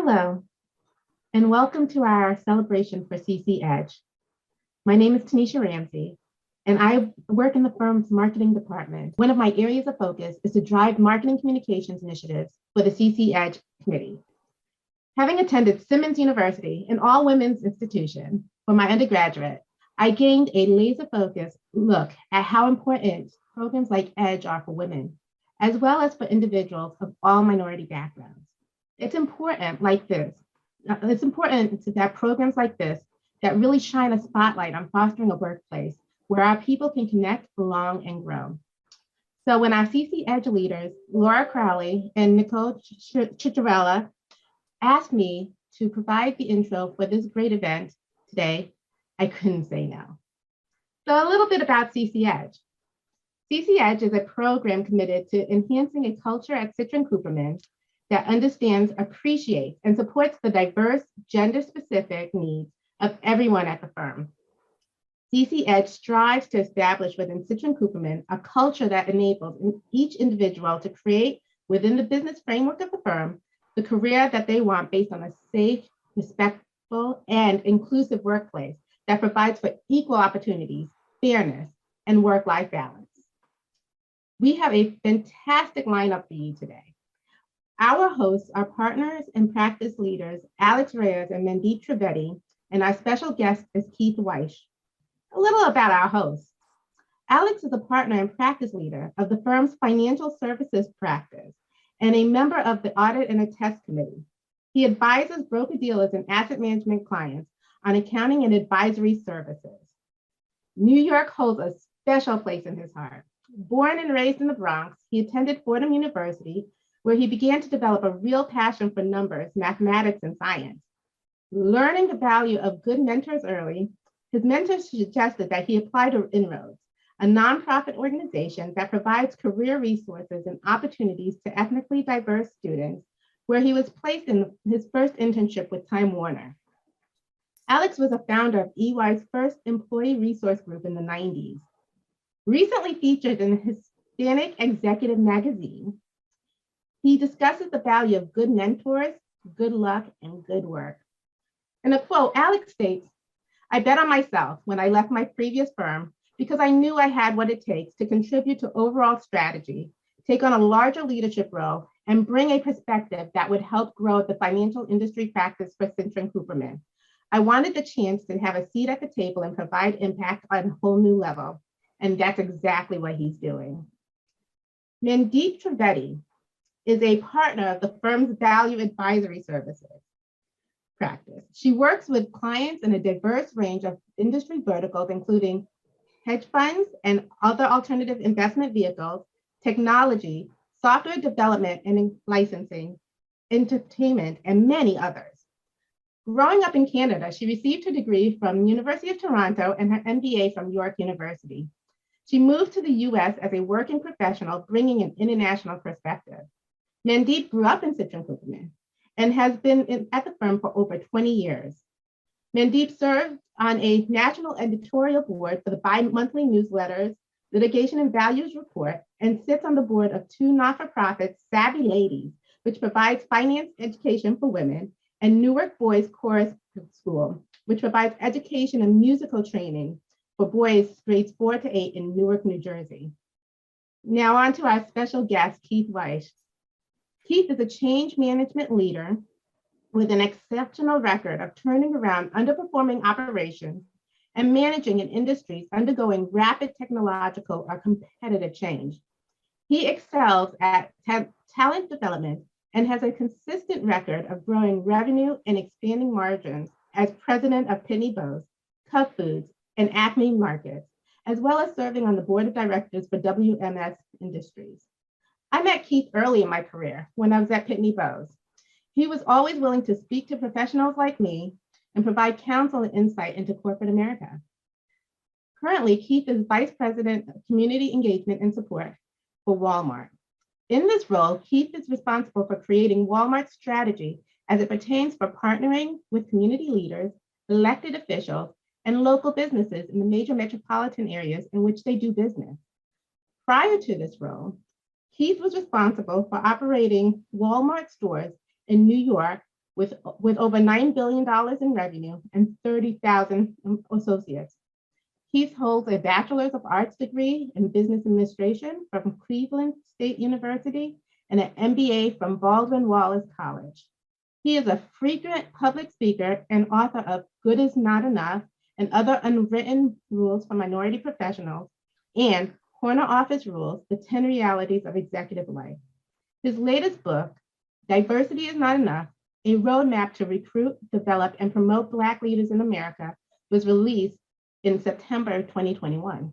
Hello, and welcome to our celebration for CC Edge. My name is Tanisha Ramsey, and I work in the firm's marketing department. One of my areas of focus is to drive marketing communications initiatives for the CC Edge committee. Having attended Simmons University, an all-women's institution, for my undergraduate, I gained a laser-focused look at how important programs like Edge are for women, as well as for individuals of all minority backgrounds. It's important that programs like this that really shine a spotlight on fostering a workplace where our people can connect, belong, and grow. So when our CC Edge leaders, Laura Crowley and Nicole Chicharella, asked me to provide the intro for this great event today, I couldn't say no. So a little bit about CC Edge. CC Edge is a program committed to enhancing a culture at Citrin Cooperman that understands, appreciates, and supports the diverse, gender-specific needs of everyone at the firm. CC Edge strives to establish within Citrin Cooperman a culture that enables each individual to create within the business framework of the firm the career that they want based on a safe, respectful, and inclusive workplace that provides for equal opportunities, fairness, and work-life balance. We have a fantastic lineup for you today. Our hosts are partners and practice leaders, Alex Reyes and Mandeep Trivedi, and our special guest is Keith Wyche. A little about our hosts. Alex is a partner and practice leader of the firm's financial services practice and a member of the Audit and Attest Committee. He advises broker-dealers and asset management clients on accounting and advisory services. New York holds a special place in his heart. Born and raised in the Bronx, he attended Fordham University, where he began to develop a real passion for numbers, mathematics, and science. Learning the value of good mentors early, his mentors suggested that he apply to Inroads, a nonprofit organization that provides career resources and opportunities to ethnically diverse students, where he was placed in his first internship with Time Warner. Alex was a founder of EY's first employee resource group in the 90s. Recently featured in Hispanic Executive magazine, he discusses the value of good mentors, good luck, and good work. In a quote, Alex states, "I bet on myself when I left my previous firm because I knew I had what it takes to contribute to overall strategy, take on a larger leadership role, and bring a perspective that would help grow the financial industry practice for Citrin Cooperman. I wanted the chance to have a seat at the table and provide impact on a whole new level." And that's exactly what he's doing. Mandeep Trivedi is a partner of the firm's value advisory services practice. She works with clients in a diverse range of industry verticals, including hedge funds and other alternative investment vehicles, technology, software development and licensing, entertainment, and many others. Growing up in Canada, she received her degree from University of Toronto and her MBA from York University. She moved to the US as a working professional, bringing an international perspective. Mandeep grew up in Citrin Cooperman and has been at the firm for over 20 years. Mandeep served on a national editorial board for the bi-monthly newsletters, Litigation and Values Report, and sits on the board of two not-for-profits, Savvy Ladies, which provides finance education for women, and Newark Boys Chorus School, which provides education and musical training for boys grades 4 to 8 in Newark, New Jersey. Now on to our special guest, Keith Wyche. Keith is a change management leader with an exceptional record of turning around underperforming operations and managing in industries undergoing rapid technological or competitive change. He excels at talent development and has a consistent record of growing revenue and expanding margins as president of Pitney Bowes, Cub Foods, and Acme Markets, as well as serving on the board of directors for WMS Industries. I met Keith early in my career when I was at Pitney Bowes. He was always willing to speak to professionals like me and provide counsel and insight into corporate America. Currently, Keith is Vice President of Community Engagement and Support for Walmart. In this role, Keith is responsible for creating Walmart's strategy as it pertains for partnering with community leaders, elected officials, and local businesses in the major metropolitan areas in which they do business. Prior to this role, Keith was responsible for operating Walmart stores in New York, with over $9 billion in revenue and 30,000 associates. He holds a Bachelor's of Arts degree in Business Administration from Cleveland State University and an MBA from Baldwin Wallace College. He is a frequent public speaker and author of Good is Not Enough and Other Unwritten Rules for Minority Professionals and Corner Office Rules, The 10 Realities of Executive Life. His latest book, Diversity is Not Enough, a roadmap to recruit, develop, and promote Black leaders in America, was released in September 2021.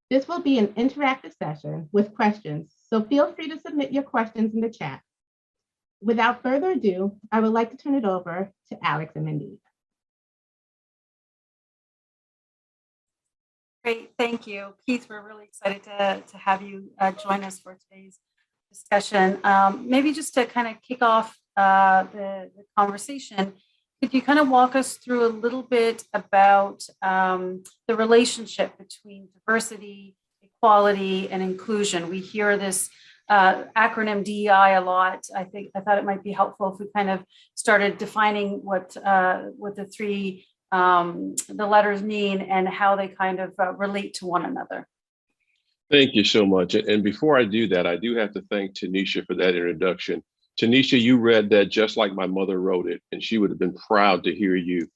This will be an interactive session with questions, so feel free to submit your questions in the chat. Without further ado, I would like to turn it over to Alex and Mandeep. Great, thank you. Keith, we're really excited to have you join us for today's discussion. Maybe just to kind of kick off the conversation, could you kind of walk us through a little bit about the relationship between diversity, equality, and inclusion? We hear this acronym DEI a lot. I thought it might be helpful if we kind of started defining what the three the letters mean and how they kind of relate to one another. Thank you so much. And before I do that, I do have to thank Tanisha for that introduction. Tanisha, you read that just like my mother wrote it, and she would have been proud to hear you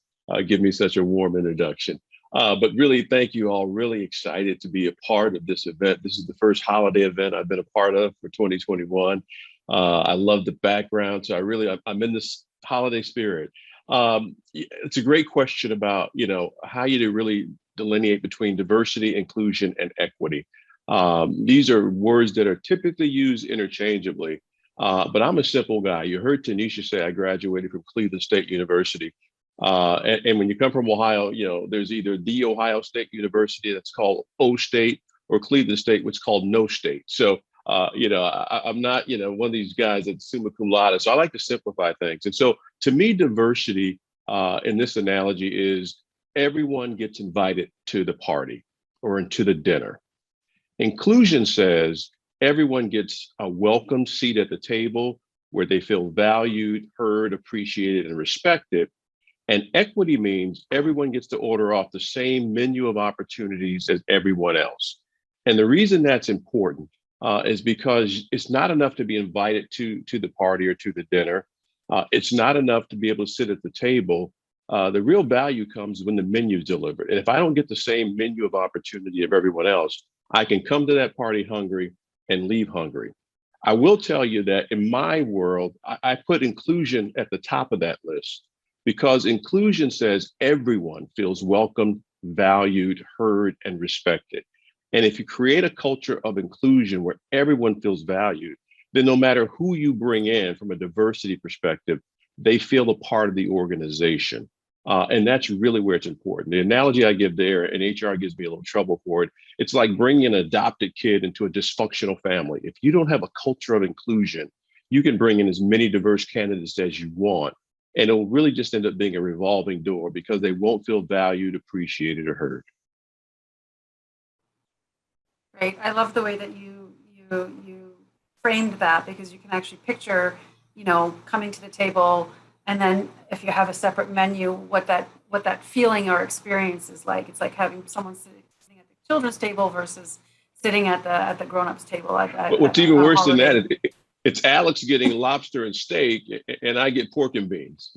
give me such a warm introduction. But really, thank you all. Really excited to be a part of this event. This is the first holiday event I've been a part of for 2021. I love the background, so I'm in this holiday spirit. It's a great question about, how you really delineate between diversity, inclusion, and equity. These are words that are typically used interchangeably, but I'm a simple guy. You heard Tanisha say I graduated from Cleveland State University. And when you come from Ohio, there's either the Ohio State University that's called O State or Cleveland State, which is called No State. So, I'm not, one of these guys that's summa cum laude. So I like to simplify things. And so to me, diversity in this analogy is everyone gets invited to the party or into the dinner. Inclusion says everyone gets a welcome seat at the table where they feel valued, heard, appreciated, and respected. And equity means everyone gets to order off the same menu of opportunities as everyone else. And the reason that's important is because it's not enough to be invited to the party or to the dinner. It's not enough to be able to sit at the table. The real value comes when the menu is delivered. And if I don't get the same menu of opportunity of everyone else, I can come to that party hungry and leave hungry. I will tell you that in my world, I put inclusion at the top of that list because inclusion says everyone feels welcomed, valued, heard, and respected. And if you create a culture of inclusion where everyone feels valued, then no matter who you bring in from a diversity perspective, they feel a part of the organization. And that's really where it's important. The analogy I give there, and HR gives me a little trouble for it, it's like bringing an adopted kid into a dysfunctional family. If you don't have a culture of inclusion, you can bring in as many diverse candidates as you want, and it'll really just end up being a revolving door because they won't feel valued, appreciated, or heard. Great. I love the way that you framed that, because you can actually picture, coming to the table, and then if you have a separate menu, what that feeling or experience is like. It's like having someone sitting at the children's table versus sitting at the grown-ups table. What's even worse than that, it's Alex getting lobster and steak, and I get pork and beans.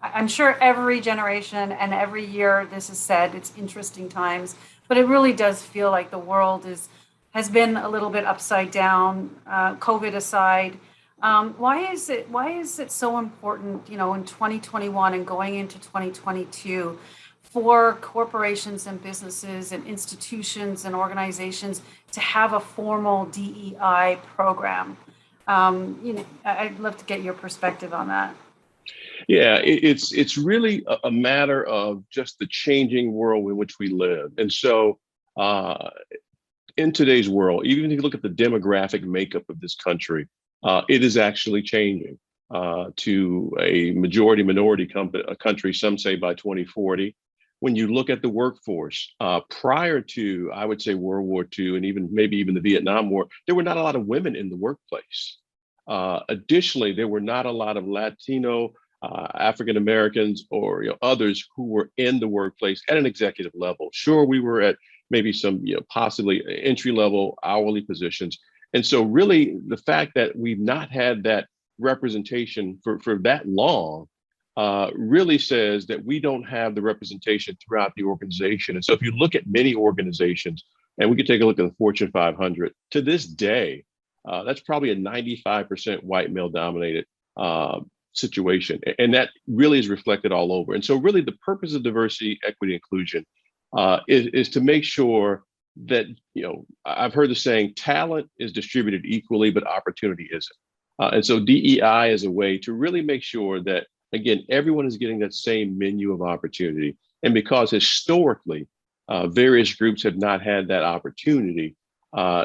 I'm sure every generation and every year this is said, it's interesting times, but it really does feel like the world has been a little bit upside down, COVID aside. Why is it so important, in 2021 and going into 2022 for corporations and businesses and institutions and organizations to have a formal DEI program? I'd love to get your perspective on that. Yeah, it's really a matter of just the changing world in which we live. And so in today's world, even if you look at the demographic makeup of this country, it is actually changing to a majority minority country, some say by 2040. when you look at the workforce, prior to, I would say, World War II and even maybe even the Vietnam War, there were not a lot of women in the workplace. Additionally, there were not a lot of Latino, African Americans, or others who were in the workplace at an executive level. Sure, we were at maybe some possibly entry level hourly positions, and so really the fact that we've not had that representation for that long really says that we don't have the representation throughout the organization. And so if you look at many organizations, and we could take a look at the Fortune 500, to this day, that's probably a 95% white male dominated situation. And that really is reflected all over. And so really the purpose of diversity, equity, inclusion is to make sure that, I've heard the saying, talent is distributed equally, but opportunity isn't. And so DEI is a way to really make sure that, again, everyone is getting that same menu of opportunity. And because historically, various groups have not had that opportunity,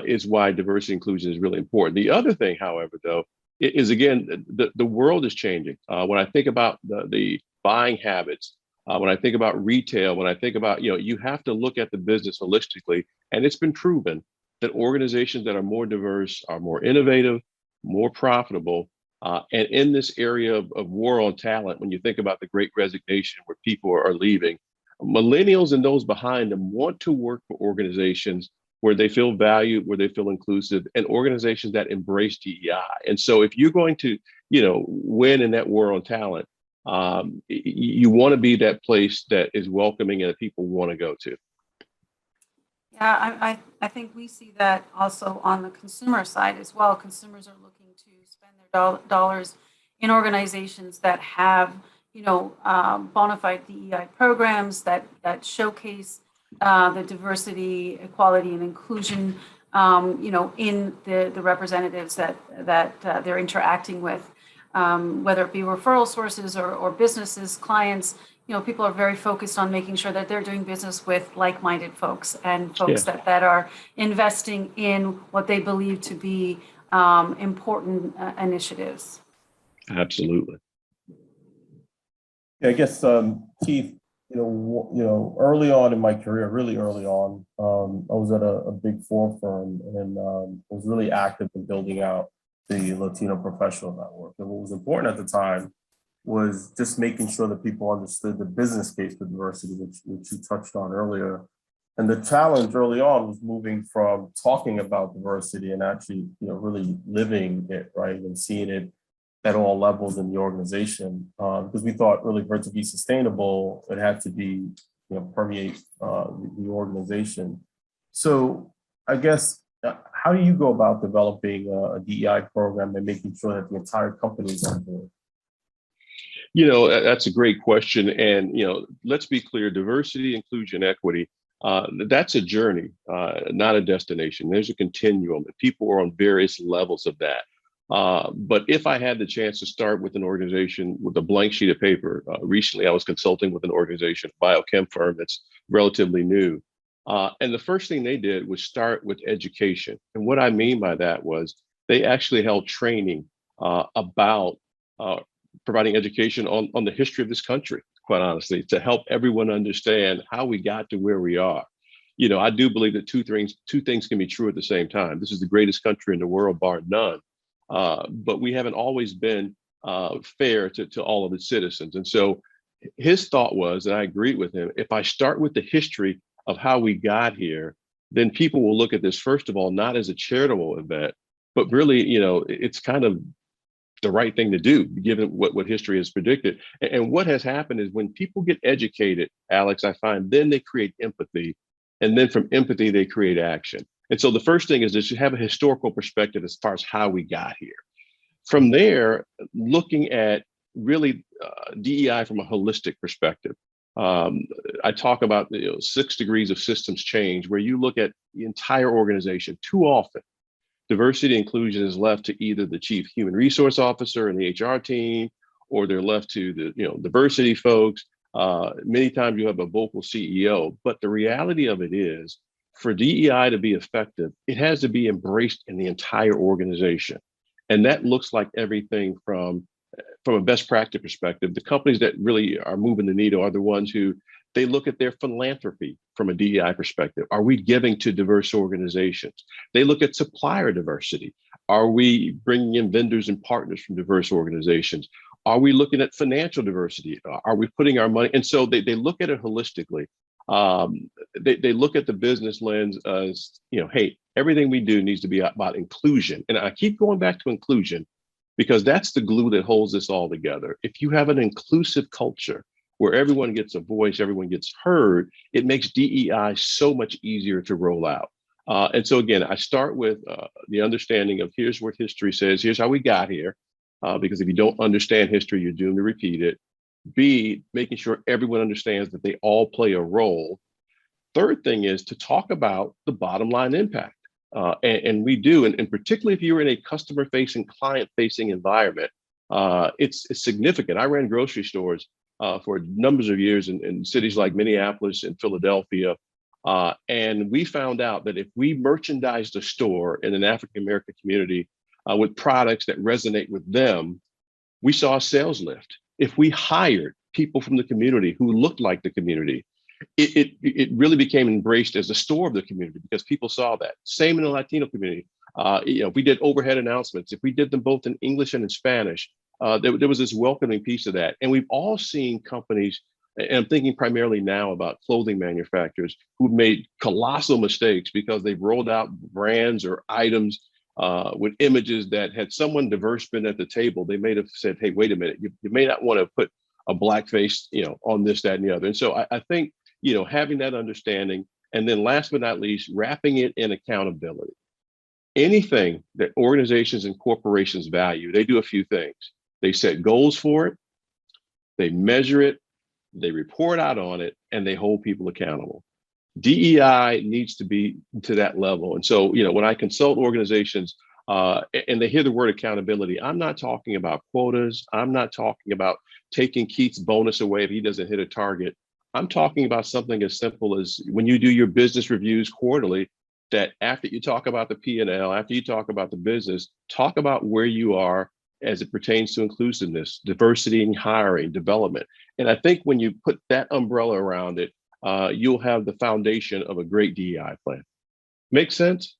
is why diversity inclusion is really important. The other thing, however, though, is again, the world is changing. When I think about the buying habits, when I think about retail, when I think about, you have to look at the business holistically. And it's been proven that organizations that are more diverse are more innovative, more profitable. And in this area of war on talent, when you think about the great resignation where people are leaving, millennials and those behind them want to work for organizations where they feel valued, where they feel inclusive, and organizations that embrace DEI. And so if you're going to, win in that war on talent, you want to be that place that is welcoming and that people want to go to. Yeah, I think we see that also on the consumer side as well. Consumers are looking to spend their dollars in organizations that have, bona fide DEI programs that showcase the diversity, equality, and inclusion, in the representatives that they're interacting with, whether it be referral sources or businesses, clients. People are very focused on making sure that they're doing business with like-minded folks and folks that are investing in what they believe to be important initiatives. Absolutely. Yeah, I guess, Keith, early on in my career, really early on, I was at a big four firm and was really active in building out the Latino professional network. And what was important at the time was just making sure that people understood the business case for diversity, which you touched on earlier. And the challenge early on was moving from talking about diversity and actually, really living it, right, and seeing it at all levels in the organization, because we thought really for it to be sustainable, it had to be, permeate the organization. So I guess, how do you go about developing a DEI program and making sure that the entire company is on board? That's a great question. And, let's be clear, diversity, inclusion, equity, that's a journey, not a destination. There's a continuum, and people are on various levels of that. But if I had the chance to start with an organization with a blank sheet of paper, recently I was consulting with an organization, a biochem firm that's relatively new. And the first thing they did was start with education. And what I mean by that was they actually held training about providing education on the history of this country, quite honestly, to help everyone understand how we got to where we are. I do believe that two things can be true at the same time. This is the greatest country in the world, bar none. But we haven't always been fair to all of its citizens. And so his thought was, and I agreed with him, if I start with the history of how we got here, then people will look at this, first of all, not as a charitable event, but really, it's kind of the right thing to do, given what history has predicted. And what has happened is when people get educated, Alex, I find then they create empathy. And then from empathy, they create action. And so the first thing is that you have a historical perspective as far as how we got here. From there, looking at really DEI from a holistic perspective. I talk about 6 degrees of systems change, where you look at the entire organization. Too often, diversity inclusion is left to either the chief human resource officer and the HR team, or they're left to the diversity folks. Many times you have a vocal CEO, but the reality of it is, for DEI to be effective, it has to be embraced in the entire organization. And that looks like everything from a best practice perspective. The companies that really are moving the needle are the ones who They look at their philanthropy from a DEI perspective. Are we giving to diverse organizations? They look at supplier diversity. Are we bringing in vendors and partners from diverse organizations? Are we looking at financial diversity? Are we putting our money? And so they look at it holistically. They look at the business lens as, hey, everything we do needs to be about inclusion. And I keep going back to inclusion because that's the glue that holds this all together. If you have an inclusive culture where everyone gets a voice, everyone gets heard, it makes DEI so much easier to roll out. And so again, I start with the understanding of here's what history says, here's how we got here, because if you don't understand history, you're doomed to repeat it. B, making sure everyone understands that they all play a role. Third thing is to talk about the bottom line impact. And we do, and particularly if you're in a customer-facing, client-facing environment, it's significant. I ran grocery stores for numbers of years in cities like Minneapolis and Philadelphia. And we found out that if we merchandised a store in an African-American community with products that resonate with them, we saw a sales lift. If we hired people from the community who looked like the community, it really became embraced as a store of the community because people saw that. Same in the Latino community. If we did overhead announcements, if we did them both in English and in Spanish, there was this welcoming piece of that. And we've all seen companies, and I'm thinking primarily now about clothing manufacturers who've made colossal mistakes because they've rolled out brands or items with images that had someone diverse been at the table, they may have said, hey, wait a minute, you may not want to put a black face, on this, that, and the other. And so I think, having that understanding, and then last but not least, wrapping it in accountability. Anything that organizations and corporations value, they do a few things. They set goals for it, they measure it, they report out on it, and they hold people accountable. DEI needs to be to that level. And so, when I consult organizations and they hear the word accountability, I'm not talking about quotas. I'm not talking about taking Keith's bonus away if he doesn't hit a target. I'm talking about something as simple as when you do your business reviews quarterly, that after you talk about the P&L, after you talk about the business, talk about where you are as it pertains to inclusiveness, diversity in hiring, development. And I think when you put that umbrella around it, you'll have the foundation of a great DEI plan. Make sense?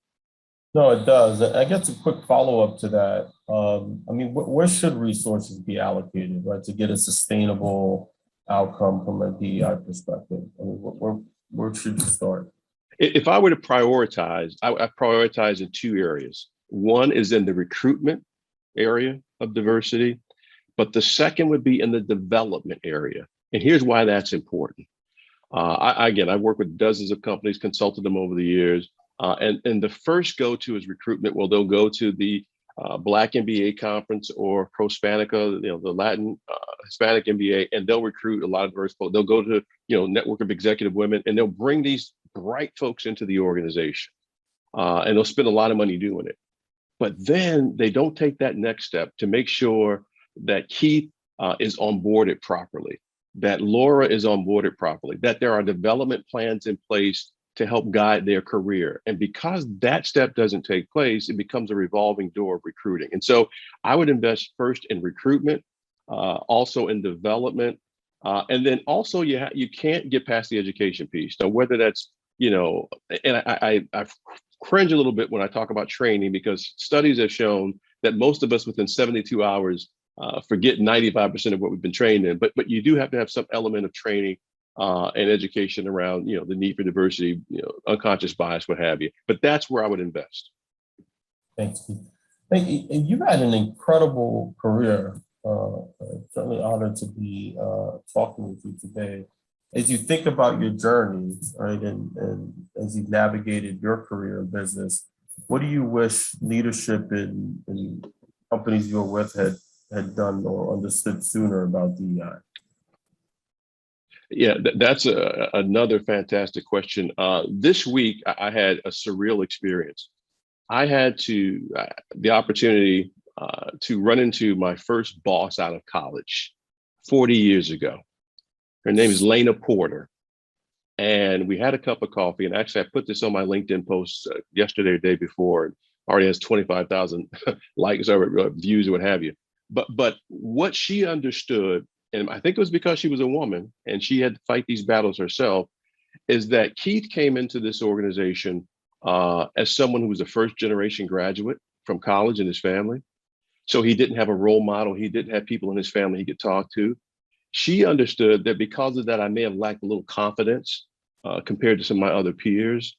No, it does. I guess a quick follow-up to that. Where should resources be allocated, right, to get a sustainable outcome from a DEI perspective? Where should you start? If I were to prioritize, I prioritize in two areas. One is in the recruitment area of diversity, but the second would be in the development area. And here's why that's important. I've worked with dozens of companies, consulted them over the years. And the first go-to is recruitment. Well, they'll go to the Black MBA conference or Prospanica, the Latin Hispanic MBA, and they'll recruit a lot of diverse folks. They'll go to, Network of Executive Women, and they'll bring these bright folks into the organization. And they'll spend a lot of money doing it. But then they don't take that next step to make sure that Keith is onboarded properly, that Laura is onboarded properly, that there are development plans in place to help guide their career. And because that step doesn't take place, it becomes a revolving door of recruiting. And so I would invest first in recruitment, also in development, and then also you can't get past the education piece. Now, whether that's, and I cringe a little bit when I talk about training, because studies have shown that most of us within 72 hours forget 95% of what we've been trained in, but you do have to have some element of training and education around, the need for diversity, unconscious bias, what have you. But that's where I would invest. Thanks, Keith. You've had an incredible career. Certainly honored to be talking with you today. As you think about your journey, right, and as you've navigated your career in business, what do you wish leadership in companies you're with had done or understood sooner about DEI? Yeah, that's another fantastic question. This week, I had a surreal experience. I had the opportunity to run into my first boss out of college 40 years ago. Her name is Lena Porter. And we had a cup of coffee. And actually, I put this on my LinkedIn post yesterday or the day before. And already has 25,000 likes or views or what have you. But what she understood and I think it was because she was a woman and she had to fight these battles herself, is that Keith came into this organization as someone who was a first generation graduate from college in his family. So he didn't have a role model. He didn't have people in his family he could talk to. She understood that because of that, I may have lacked a little confidence compared to some of my other peers,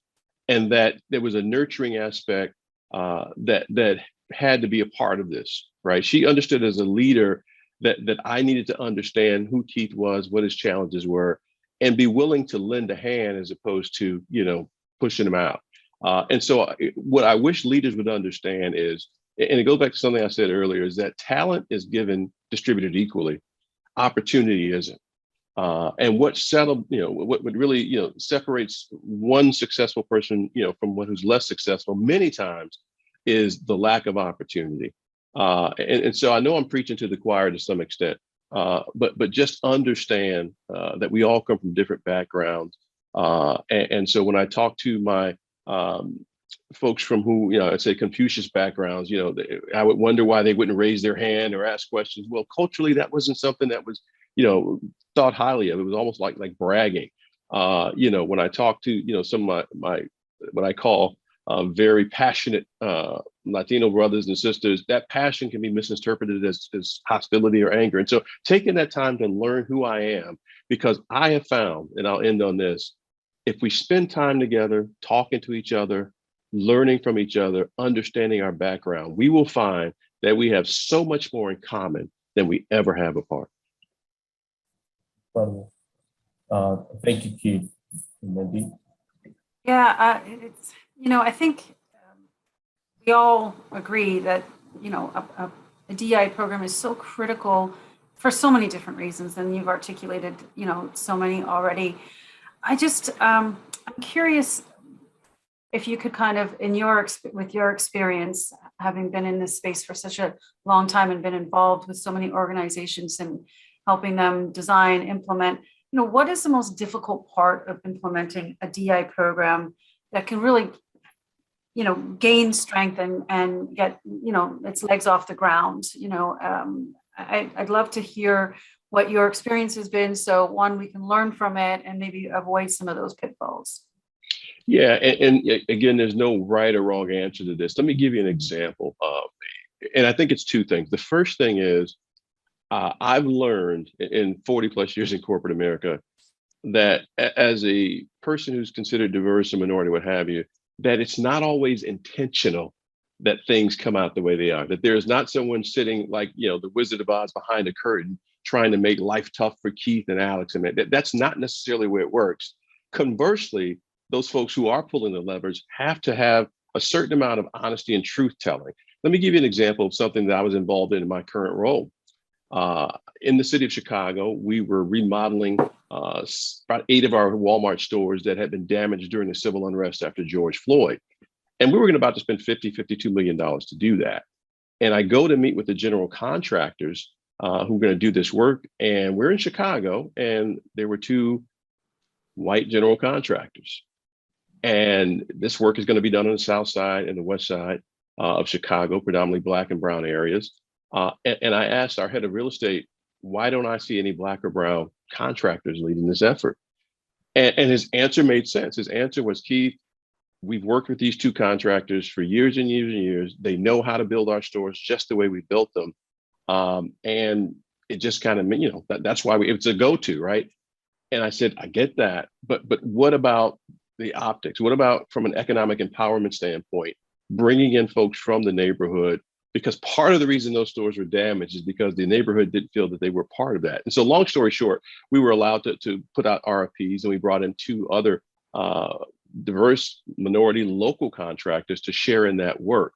and that there was a nurturing aspect that had to be a part of this, right? She understood as a leader that I needed to understand who Keith was, what his challenges were, and be willing to lend a hand as opposed to, pushing him out. And so what I wish leaders would understand is, and it goes back to something I said earlier, is that talent is distributed equally. Opportunity isn't. And what really, separates one successful person, from one who's less successful many times is the lack of opportunity. And so I know I'm preaching to the choir to some extent, but just understand that we all come from different backgrounds. And so when I talk to my folks from who, I'd say Confucius backgrounds, I would wonder why they wouldn't raise their hand or ask questions. Well, culturally, that wasn't something that was, thought highly of. It was almost like bragging. When I talk to, some of my what I call very passionate Latino brothers and sisters, that passion can be misinterpreted as hostility or anger. And so taking that time to learn who I am, because I have found, and I'll end on this, if we spend time together, talking to each other, learning from each other, understanding our background, we will find that we have so much more in common than we ever have apart. Incredible. Thank you, Keith. Mandeep. Yeah, it's, I think we all agree that, a DEI program is so critical for so many different reasons, and you've articulated, so many already. I'm curious if you could kind of, with your experience, having been in this space for such a long time and been involved with so many organizations and helping them design, implement, what is the most difficult part of implementing a DI program that can really, gain strength and get, its legs off the ground? I'd love to hear what your experience has been. So one, we can learn from it and maybe avoid some of those pitfalls. Yeah, and again, there's no right or wrong answer to this. Let me give you an example. And I think it's two things. The first thing is, I've learned in 40 plus years in corporate America that as a person who's considered diverse and minority, what have you, that it's not always intentional that things come out the way they are, that there's not someone sitting like, the Wizard of Oz behind a curtain trying to make life tough for Keith and Alex. And that's not necessarily where it works. Conversely, those folks who are pulling the levers have to have a certain amount of honesty and truth telling. Let me give you an example of something that I was involved in my current role. In the city of Chicago, we were remodeling about 8 of our Walmart stores that had been damaged during the civil unrest after George Floyd. And we were about to spend $52 million to do that. And I go to meet with the general contractors who are going to do this work. And we're in Chicago, and there were 2 white general contractors. And this work is going to be done on the south side and the west side of Chicago, predominantly Black and brown areas. And I asked our head of real estate, why don't I see any Black or brown contractors leading this effort? And his answer made sense. His answer was, Keith, we've worked with these 2 contractors for years and years and years. They know how to build our stores just the way we built them. And it just kind of, that's why it's a go-to, right? And I said, I get that, but what about the optics? What about from an economic empowerment standpoint, bringing in folks from the neighborhood? Because part of the reason those stores were damaged is because the neighborhood didn't feel that they were part of that. And so long story short, we were allowed to put out RFPs, and we brought in 2 other diverse minority local contractors to share in that work.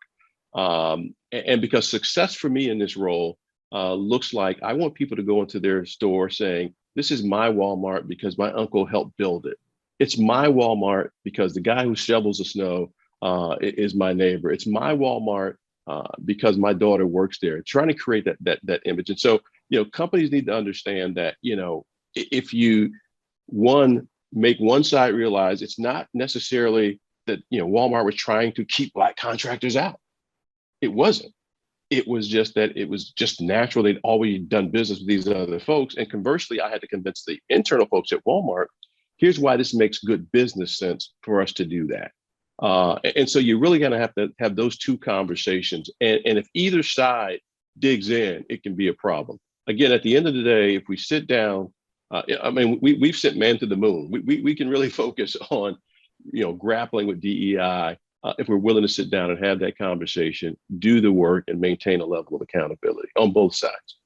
And because success for me in this role looks like I want people to go into their store saying, this is my Walmart because my uncle helped build it. It's my Walmart because the guy who shovels the snow is my neighbor. It's my Walmart because my daughter works there, trying to create that image. And so, companies need to understand that, if you make one side realize it's not necessarily that, Walmart was trying to keep Black contractors out. It wasn't. It was just that it was just natural. They'd always done business with these other folks. And conversely, I had to convince the internal folks at Walmart, here's why this makes good business sense for us to do that. And so you're really going to have those two conversations. And if either side digs in, it can be a problem. Again, at the end of the day, if we sit down, I mean, we've sent man to the moon. We can really focus on, grappling with DEI if we're willing to sit down and have that conversation, do the work, and maintain a level of accountability on both sides.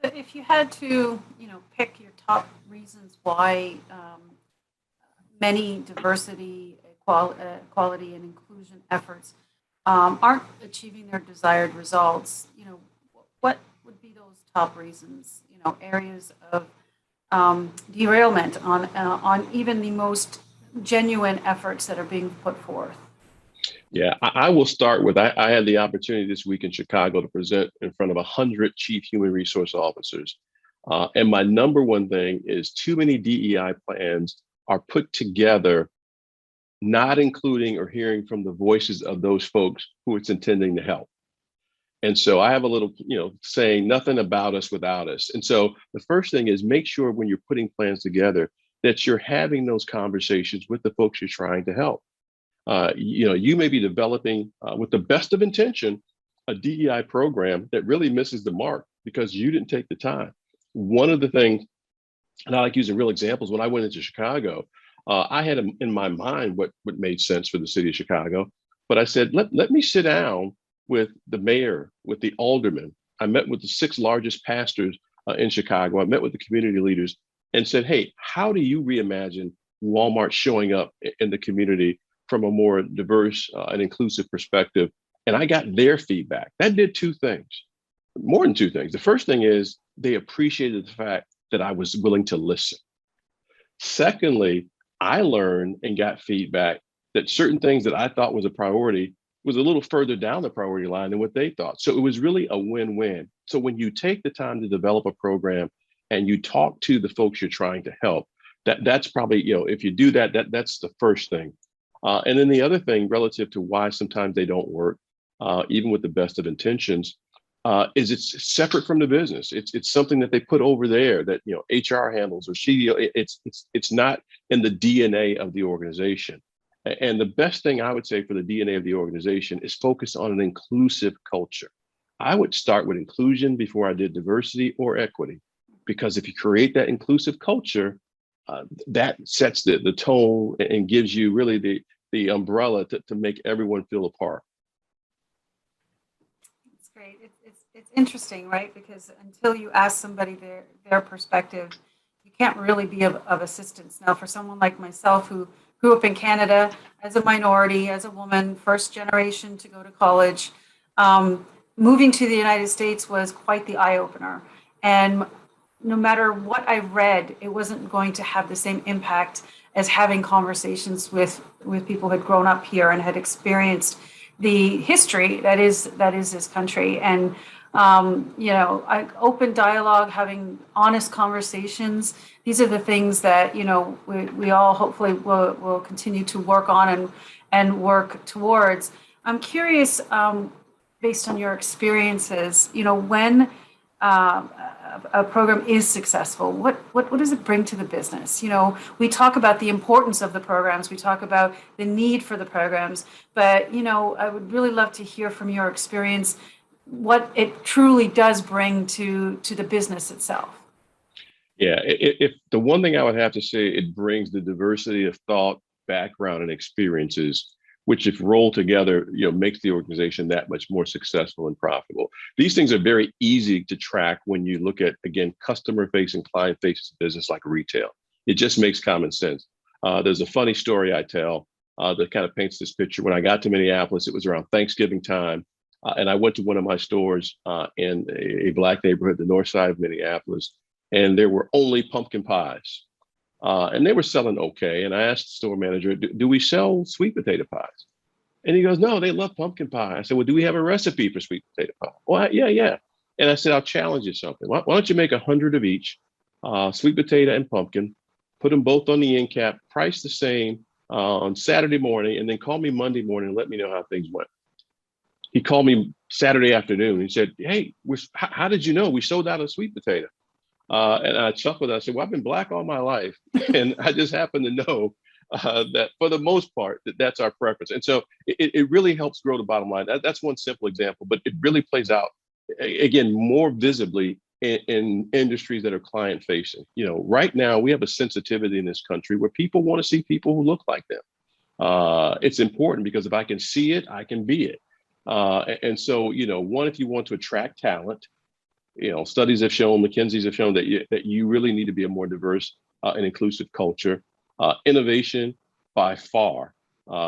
So if you had to, pick your top reasons why many diversity, equality, and inclusion efforts aren't achieving their desired results, what would be those top reasons? Areas of derailment on even the most genuine efforts that are being put forth. Yeah, I will start with, I had the opportunity this week in Chicago to present in front of 100 chief human resource officers. And my number one thing is too many DEI plans are put together, not including or hearing from the voices of those folks who it's intending to help. And so I have a little, saying nothing about us without us. And so the first thing is make sure when you're putting plans together that you're having those conversations with the folks you're trying to help. You may be developing with the best of intention, a DEI program that really misses the mark because you didn't take the time. One of the things, and I like using real examples, when I went into Chicago, I had in my mind what made sense for the city of Chicago, but I said, let me sit down with the mayor, with the alderman. I met with the 6 largest pastors in Chicago. I met with the community leaders and said, hey, how do you reimagine Walmart showing up in the community from a more diverse and inclusive perspective? And I got their feedback. That did 2 things, more than 2 things. The first thing is they appreciated the fact that I was willing to listen. Secondly, I learned and got feedback that certain things that I thought was a priority was a little further down the priority line than what they thought. So it was really a win-win. So when you take the time to develop a program and you talk to the folks you're trying to help, that's probably, if you do that, that's the first thing. And then the other thing relative to why sometimes they don't work, even with the best of intentions, is it's separate from the business. It's something that they put over there that HR handles, or it's not in the DNA of the organization. And the best thing I would say for the DNA of the organization is focus on an inclusive culture. I would start with inclusion before I did diversity or equity, because if you create that inclusive culture, that sets the tone and gives you really the umbrella to make everyone feel a part. It's great. It's interesting, right? Because until you ask somebody their perspective, you can't really be of assistance. Now, for someone like myself who grew up in Canada as a minority, as a woman, first generation to go to college, moving to the United States was quite the eye-opener. And no matter what I read, it wasn't going to have the same impact as having conversations with people who had grown up here and had experienced the history that is this country. And open dialogue, having honest conversations. These are the things that we all hopefully will continue to work on and work towards. I'm curious, based on your experiences, when a program is successful, what does it bring to the business? We talk about the importance of the programs, we talk about the need for the programs, but I would really love to hear from your experience what it truly does bring to the business itself. Yeah, if the one thing I would have to say, it brings the diversity of thought, background, and experiences, which if rolled together, makes the organization that much more successful and profitable. These things are very easy to track when you look at, again, customer-facing, client-facing business like retail. It just makes common sense. There's a funny story I tell that kind of paints this picture. When I got to Minneapolis, it was around Thanksgiving time. And I went to one of my stores in a Black neighborhood, the north side of Minneapolis, and there were only pumpkin pies. And they were selling okay. And I asked the store manager, do we sell sweet potato pies? And he goes, no, they love pumpkin pie. I said, well, do we have a recipe for sweet potato pie? Well, yeah. And I said, I'll challenge you something. Why don't you make 100 of each, sweet potato and pumpkin, put them both on the end cap, price the same on Saturday morning, and then call me Monday morning and let me know how things went. He called me Saturday afternoon. He said, "Hey, how did you know we sold out of sweet potato?" And I chuckled. I said, "Well, I've been black all my life, and I just happen to know that for the most part that's our preference." And so it really helps grow the bottom line. That's one simple example, but it really plays out again more visibly in industries that are client facing. Right now we have a sensitivity in this country where people want to see people who look like them. It's important because if I can see it, I can be it. And so, one, if you want to attract talent, studies have shown, McKinsey's have shown that you really need to be a more diverse and inclusive culture. Innovation by far,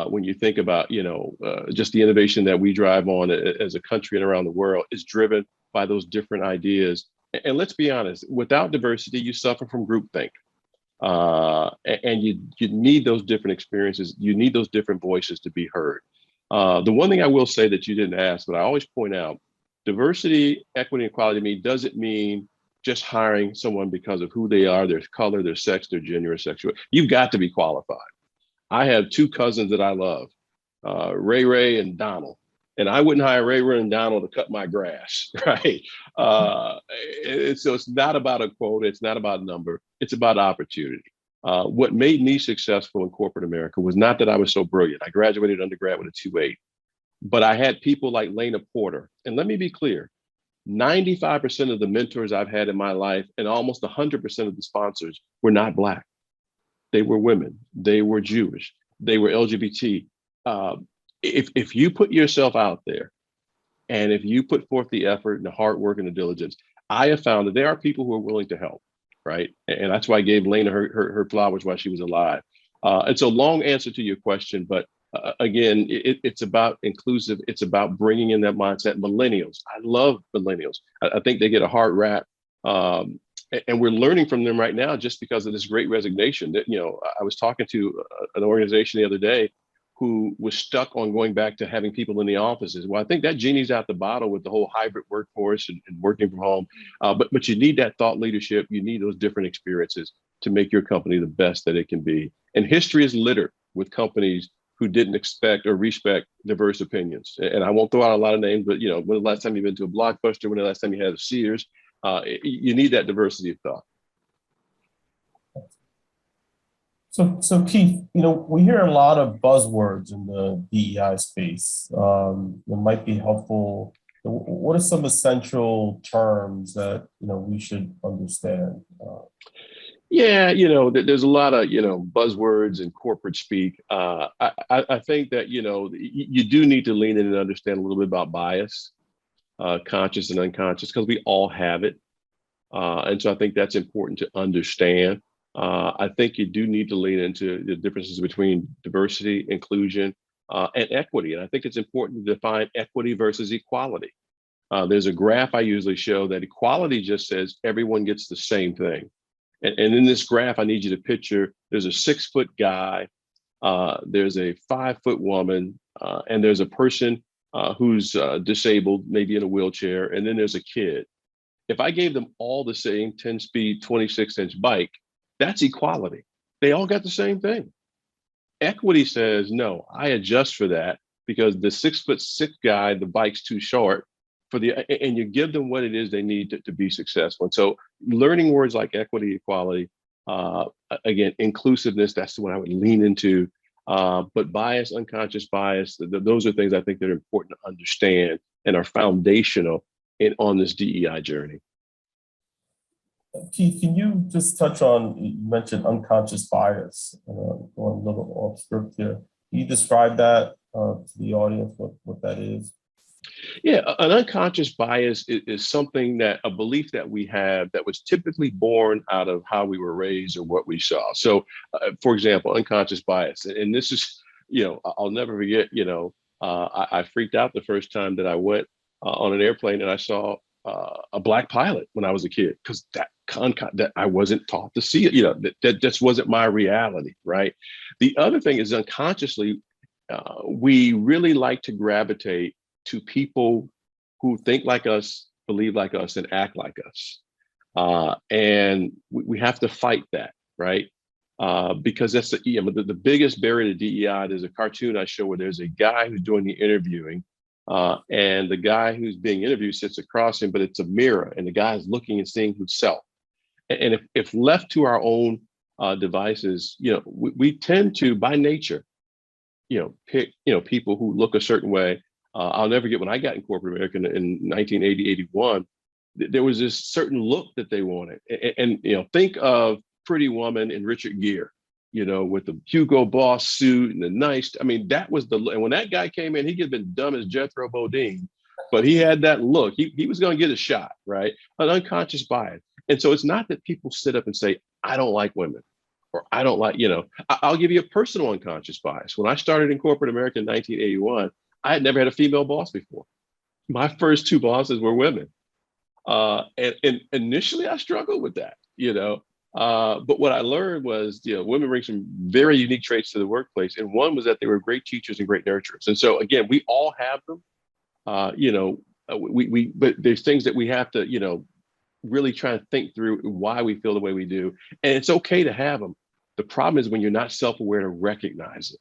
when you think about, just the innovation that we drive on as a country and around the world is driven by those different ideas. And let's be honest, without diversity, you suffer from groupthink. And you need those different experiences. You need those different voices to be heard. The one thing I will say that you didn't ask, but I always point out, diversity, equity, and equality to me doesn't mean just hiring someone because of who they are, their color, their sex, their gender, or sexual. You've got to be qualified. I have two cousins that I love, Ray and Donald. And I wouldn't hire Ray and Donald to cut my grass, right? So it's not about a quota. It's not about a number. It's about opportunity. What made me successful in corporate America was not that I was so brilliant. I graduated undergrad with a 2.8, but I had people like Lena Porter. And let me be clear, 95% of the mentors I've had in my life and almost 100% of the sponsors were not Black. They were women. They were Jewish. They were LGBT. If you put yourself out there and if you put forth the effort and the hard work and the diligence, I have found that there are people who are willing to help, right? And that's why I gave Lena her flowers while she was alive. It's a long answer to your question, but again, it's about inclusive. It's about bringing in that mindset. Millennials, I love millennials. I think they get a hard rap. And we're learning from them right now just because of this great resignation. That, I was talking to an organization the other day who was stuck on going back to having people in the offices. Well, I think that genie's out the bottle with the whole hybrid workforce and working from home. But you need that thought leadership. You need those different experiences to make your company the best that it can be. And history is littered with companies who didn't expect or respect diverse opinions. And I won't throw out a lot of names, but when the last time you've been to a Blockbuster, when the last time you had a Sears, you need that diversity of thought. So Keith, we hear a lot of buzzwords in the DEI space. It might be helpful. What are some essential terms that we should understand? Yeah, there's a lot of buzzwords and corporate speak. I think that you do need to lean in and understand a little bit about bias, conscious and unconscious, because we all have it, and so I think that's important to understand. I think you do need to lean into the differences between diversity, inclusion, and equity. And I think it's important to define equity versus equality. There's a graph I usually show that equality just says everyone gets the same thing. And in this graph, I need you to picture there's a 6-foot guy, there's a 5-foot woman, and there's a person who's disabled, maybe in a wheelchair, and then there's a kid. If I gave them all the same 10-speed, 26-inch bike, that's equality. They all got the same thing. Equity says, no, I adjust for that because the 6'6" guy, the bike's too short and you give them what it is they need to be successful. And so learning words like equity, equality, again, inclusiveness, that's the one I would lean into. But bias, unconscious bias, those are things I think that are important to understand and are foundational on this DEI journey. Keith, can you just touch on, you mentioned unconscious bias, going a little off script here. Can you describe that to the audience, what that is? Yeah, an unconscious bias is something that, a belief that we have that was typically born out of how we were raised or what we saw. So, for example, unconscious bias, and this is, I'll never forget, I freaked out the first time that I went on an airplane and I saw a Black pilot when I was a kid, because that I wasn't taught to see it, that just wasn't my reality, right? The other thing is unconsciously, we really like to gravitate to people who think like us, believe like us, and act like us. And we have to fight that, right? Because that's the biggest barrier to DEI. There's a cartoon I show where there's a guy who's doing the interviewing And the guy who's being interviewed sits across him, but it's a mirror, and the guy is looking and seeing himself. And if left to our own devices, we tend to, by nature, pick, people who look a certain way. I'll never get, when I got in corporate America in 1980, 81, there was this certain look that they wanted. And think of Pretty Woman and Richard Gere, with the Hugo Boss suit and the nice, that was and when that guy came in, he could have been dumb as Jethro Bodine, but he had that look. He was going to get a shot, right? An unconscious bias. And so it's not that people sit up and say, I don't like women, or I don't like, I'll give you a personal unconscious bias. When I started in corporate America in 1981, I had never had a female boss before. My first two bosses were women. And initially I struggled with that, but what I learned was, women bring some very unique traits to the workplace. And one was that they were great teachers and great nurturers. And so again, we all have them, but there's things that we have to, really try to think through why we feel the way we do. And it's okay to have them. The problem is when you're not self-aware to recognize it.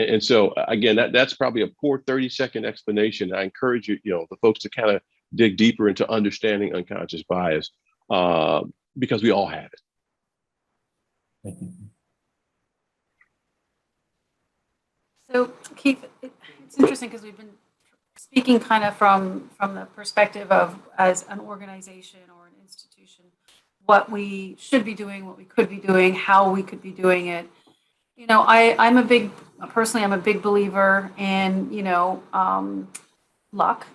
And so again, that's probably a poor 30-second explanation. I encourage you, the folks to kind of dig deeper into understanding unconscious bias, because we all have it. Thank you. So Keith, it's interesting because we've been speaking kind of from the perspective of, as an organization or an institution, what we should be doing, what we could be doing, how we could be doing it. I'm a big believer in, luck.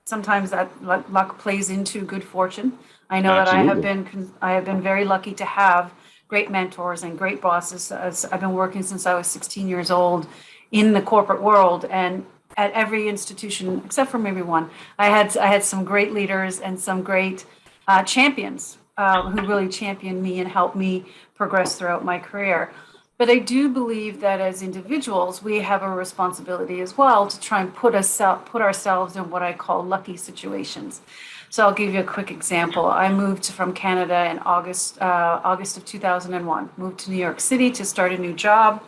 Sometimes that luck plays into good fortune. I know Absolutely. that I have been very lucky to have great mentors and great bosses. I've been working since I was 16 years old in the corporate world, and at every institution except for maybe one, I had some great leaders and some great champions who really championed me and helped me progress throughout my career. But I do believe that as individuals, we have a responsibility as well to try and put ourselves in what I call lucky situations. So I'll give you a quick example. I moved from Canada in August of 2001, moved to New York City to start a new job,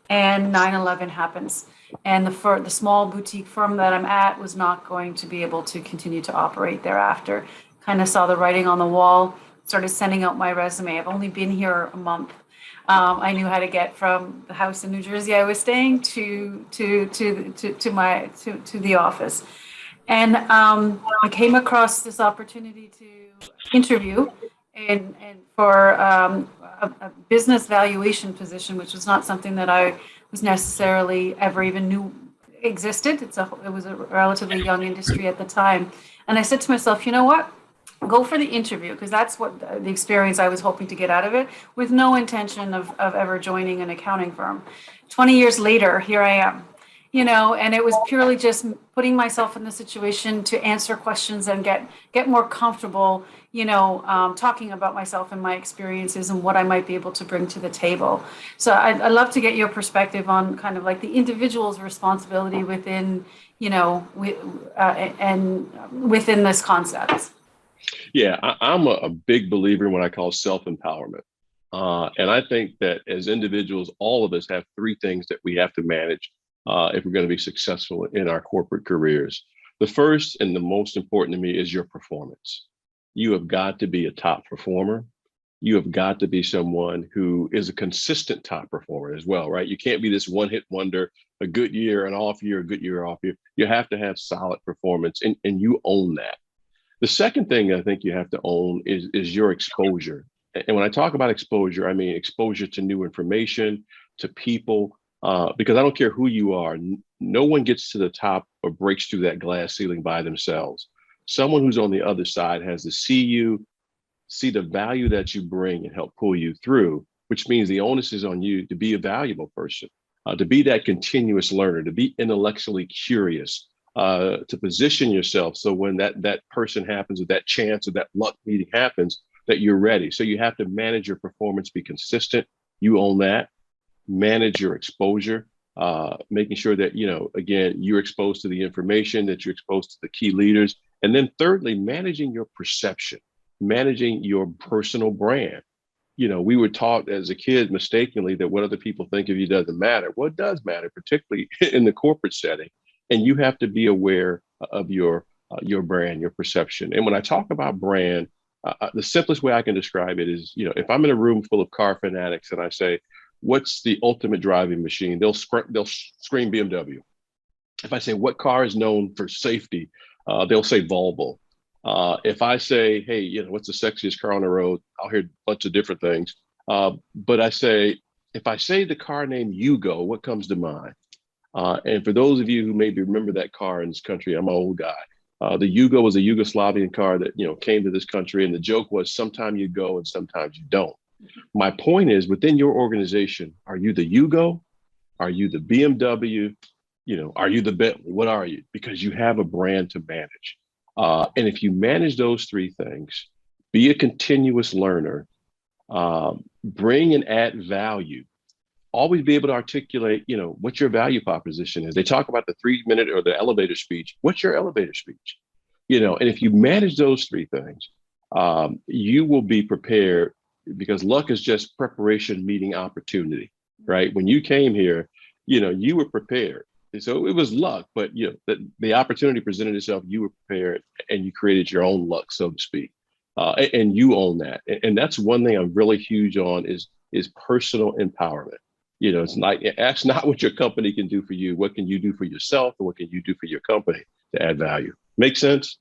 and 9/11 happens. And the small boutique firm that I'm at was not going to be able to continue to operate thereafter. Kind of saw the writing on the wall, started sending out my resume. I've only been here a month. I knew how to get from the house in New Jersey I was staying to the office, and I came across this opportunity to interview and for a business valuation position, which was not something that I was necessarily ever even knew existed. It was a relatively young industry at the time, and I said to myself, you know what? Go for the interview, because that's what the experience I was hoping to get out of it, with no intention of ever joining an accounting firm. 20 years later, here I am, and it was purely just putting myself in the situation to answer questions and get more comfortable, talking about myself and my experiences and what I might be able to bring to the table. So I'd love to get your perspective on kind of like the individual's responsibility within, and within this concept. Yeah, I'm a big believer in what I call self-empowerment. And I think that as individuals, all of us have three things that we have to manage if we're going to be successful in our corporate careers. The first and the most important to me is your performance. You have got to be a top performer. You have got to be someone who is a consistent top performer as well, right? You can't be this one-hit wonder, a good year, an off year, a good year, off year. You have to have solid performance, and you own that. The second thing I think you have to own is your exposure. And when I talk about exposure, I mean exposure to new information, to people, because I don't care who you are. No one gets to the top or breaks through that glass ceiling by themselves. Someone who's on the other side has to see you, see the value that you bring, and help pull you through, which means the onus is on you to be a valuable person, to be that continuous learner, to be intellectually curious, to position yourself so when that person happens, or that chance or that luck meeting happens, that you're ready. So you have to manage your performance, be consistent. You own that. Manage your exposure, making sure that, again, you're exposed to the information, that you're exposed to the key leaders. And then thirdly, managing your perception, managing your personal brand. We were taught as a kid mistakenly that what other people think of you doesn't matter. Well, it does matter, particularly in the corporate setting. and you have to be aware of your brand, your perception. And when I talk about brand, the simplest way I can describe it is, if I'm in a room full of car fanatics and I say, what's the ultimate driving machine? They'll scream BMW. If I say, what car is known for safety? They'll say Volvo. If I say, hey, what's the sexiest car on the road? I'll hear a bunch of different things. But if I say the car named Yugo, what comes to mind? And for those of you who maybe remember that car in this country, I'm an old guy. The Yugo was a Yugoslavian car that came to this country, and the joke was sometimes you go and sometimes you don't. My point is, within your organization, are you the Yugo? Are you the BMW? Are you the Bentley? What are you? Because you have a brand to manage. And if you manage those three things, be a continuous learner, bring and add value, always be able to articulate, what your value proposition is. They talk about the 3-minute or the elevator speech. What's your elevator speech? And if you manage those three things, you will be prepared, because luck is just preparation meeting opportunity, right? When you came here, you were prepared. And so it was luck, but the opportunity presented itself, you were prepared, and you created your own luck, so to speak. And you own that. And that's one thing I'm really huge on is personal empowerment. It's like, ask not what your company can do for you. What can you do for yourself, or what can you do for your company to add value? Make sense?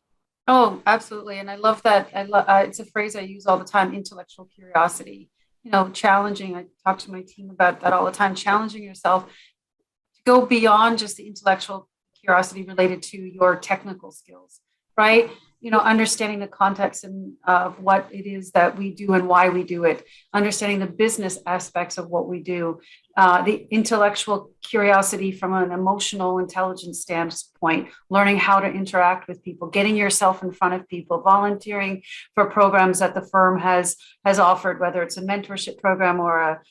Oh, absolutely. And I love that. It's a phrase I use all the time, intellectual curiosity, challenging. I talk to my team about that all the time, challenging yourself to go beyond just the intellectual curiosity related to your technical skills, right? Understanding the context of what it is that we do and why we do it, understanding the business aspects of what we do, the intellectual curiosity from an emotional intelligence standpoint, learning how to interact with people, getting yourself in front of people, volunteering for programs that the firm has offered, whether it's a mentorship program or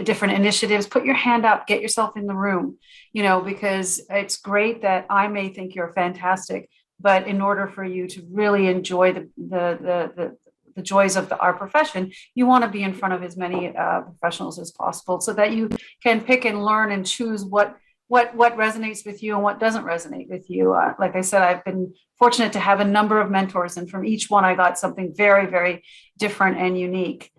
different initiatives. Put your hand up, get yourself in the room, because it's great that I may think you're fantastic, but in order for you to really enjoy the joys of our profession, you want to be in front of as many professionals as possible, so that you can pick and learn and choose what resonates with you and what doesn't resonate with you. Like I said, I've been fortunate to have a number of mentors, and from each one I got something very, very different and unique.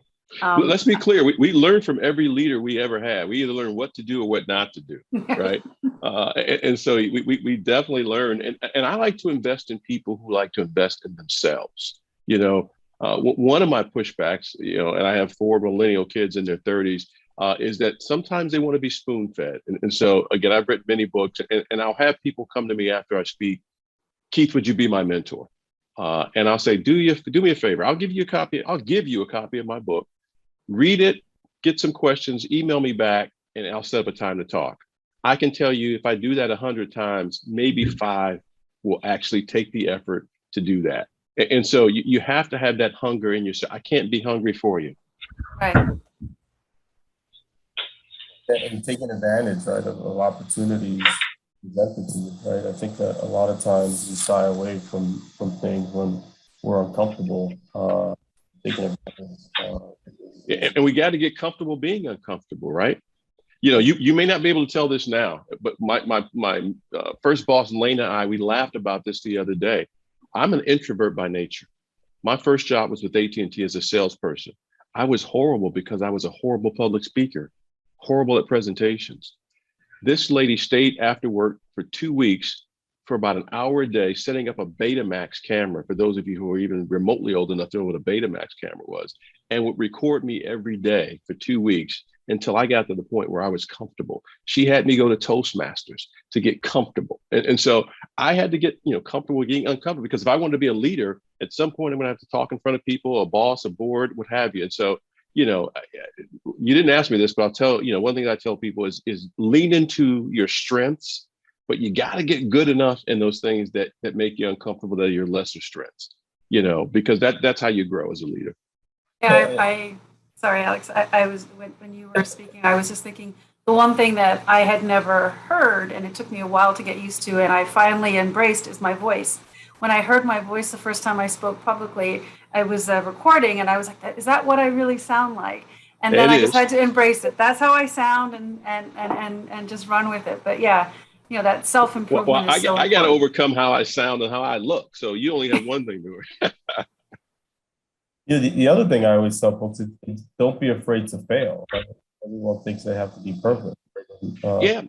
Let's be clear. We learn from every leader we ever had. We either learn what to do or what not to do, right? And so we definitely learn. And I like to invest in people who like to invest in themselves. One of my pushbacks, and I have 4 millennial kids in their 30s, is that sometimes they want to be spoon-fed. And so, again, I've written many books, and I'll have people come to me after I speak, Keith, would you be my mentor? And I'll say, do me a favor. I'll give you a copy of my book. Read it, get some questions, email me back, and I'll set up a time to talk. I can tell you, if I do that 100 times, maybe 5 will actually take the effort to do that. And so you have to have that hunger in yourself. I can't be hungry for you. Right. And taking advantage, right, of opportunities presented to you, right? I think that a lot of times we shy away from things when we're uncomfortable. Taking advantage. And we got to get comfortable being uncomfortable, right? You may not be able to tell this now, but my first boss, Lena, and I, we laughed about this the other day. I'm an introvert by nature. My first job was with AT&T as a salesperson. I was horrible because I was a horrible public speaker, horrible at presentations. This lady stayed after work for 2 weeks for about an hour a day, setting up a Betamax camera, for those of you who are even remotely old enough to know what a Betamax camera was, and would record me every day for 2 weeks until I got to the point where I was comfortable. She had me go to Toastmasters to get comfortable. And so I had to get comfortable with getting uncomfortable, because if I wanted to be a leader, at some point I'm going to have to talk in front of people, a boss, a board, what have you. And so, you didn't ask me this, but I'll tell, one thing I tell people is lean into your strengths, but you got to get good enough in those things that make you uncomfortable, that are your lesser strengths, because that's how you grow as a leader. Yeah, sorry, Alex, I was, when you were speaking, I was just thinking the one thing that I had never heard, and it took me a while to get used to, and I finally embraced, is my voice. When I heard my voice the first time I spoke publicly, I was recording, and I was like, is that what I really sound like? And then It I just is. had to embrace it. That's how I sound, and just run with it. But yeah, that self Well, improvement is so I got to important. overcome how I sound and how I look. So you only have one thing to do. Yeah, the other thing I always tell folks is don't be afraid to fail. Right? Everyone thinks they have to be perfect. Yeah.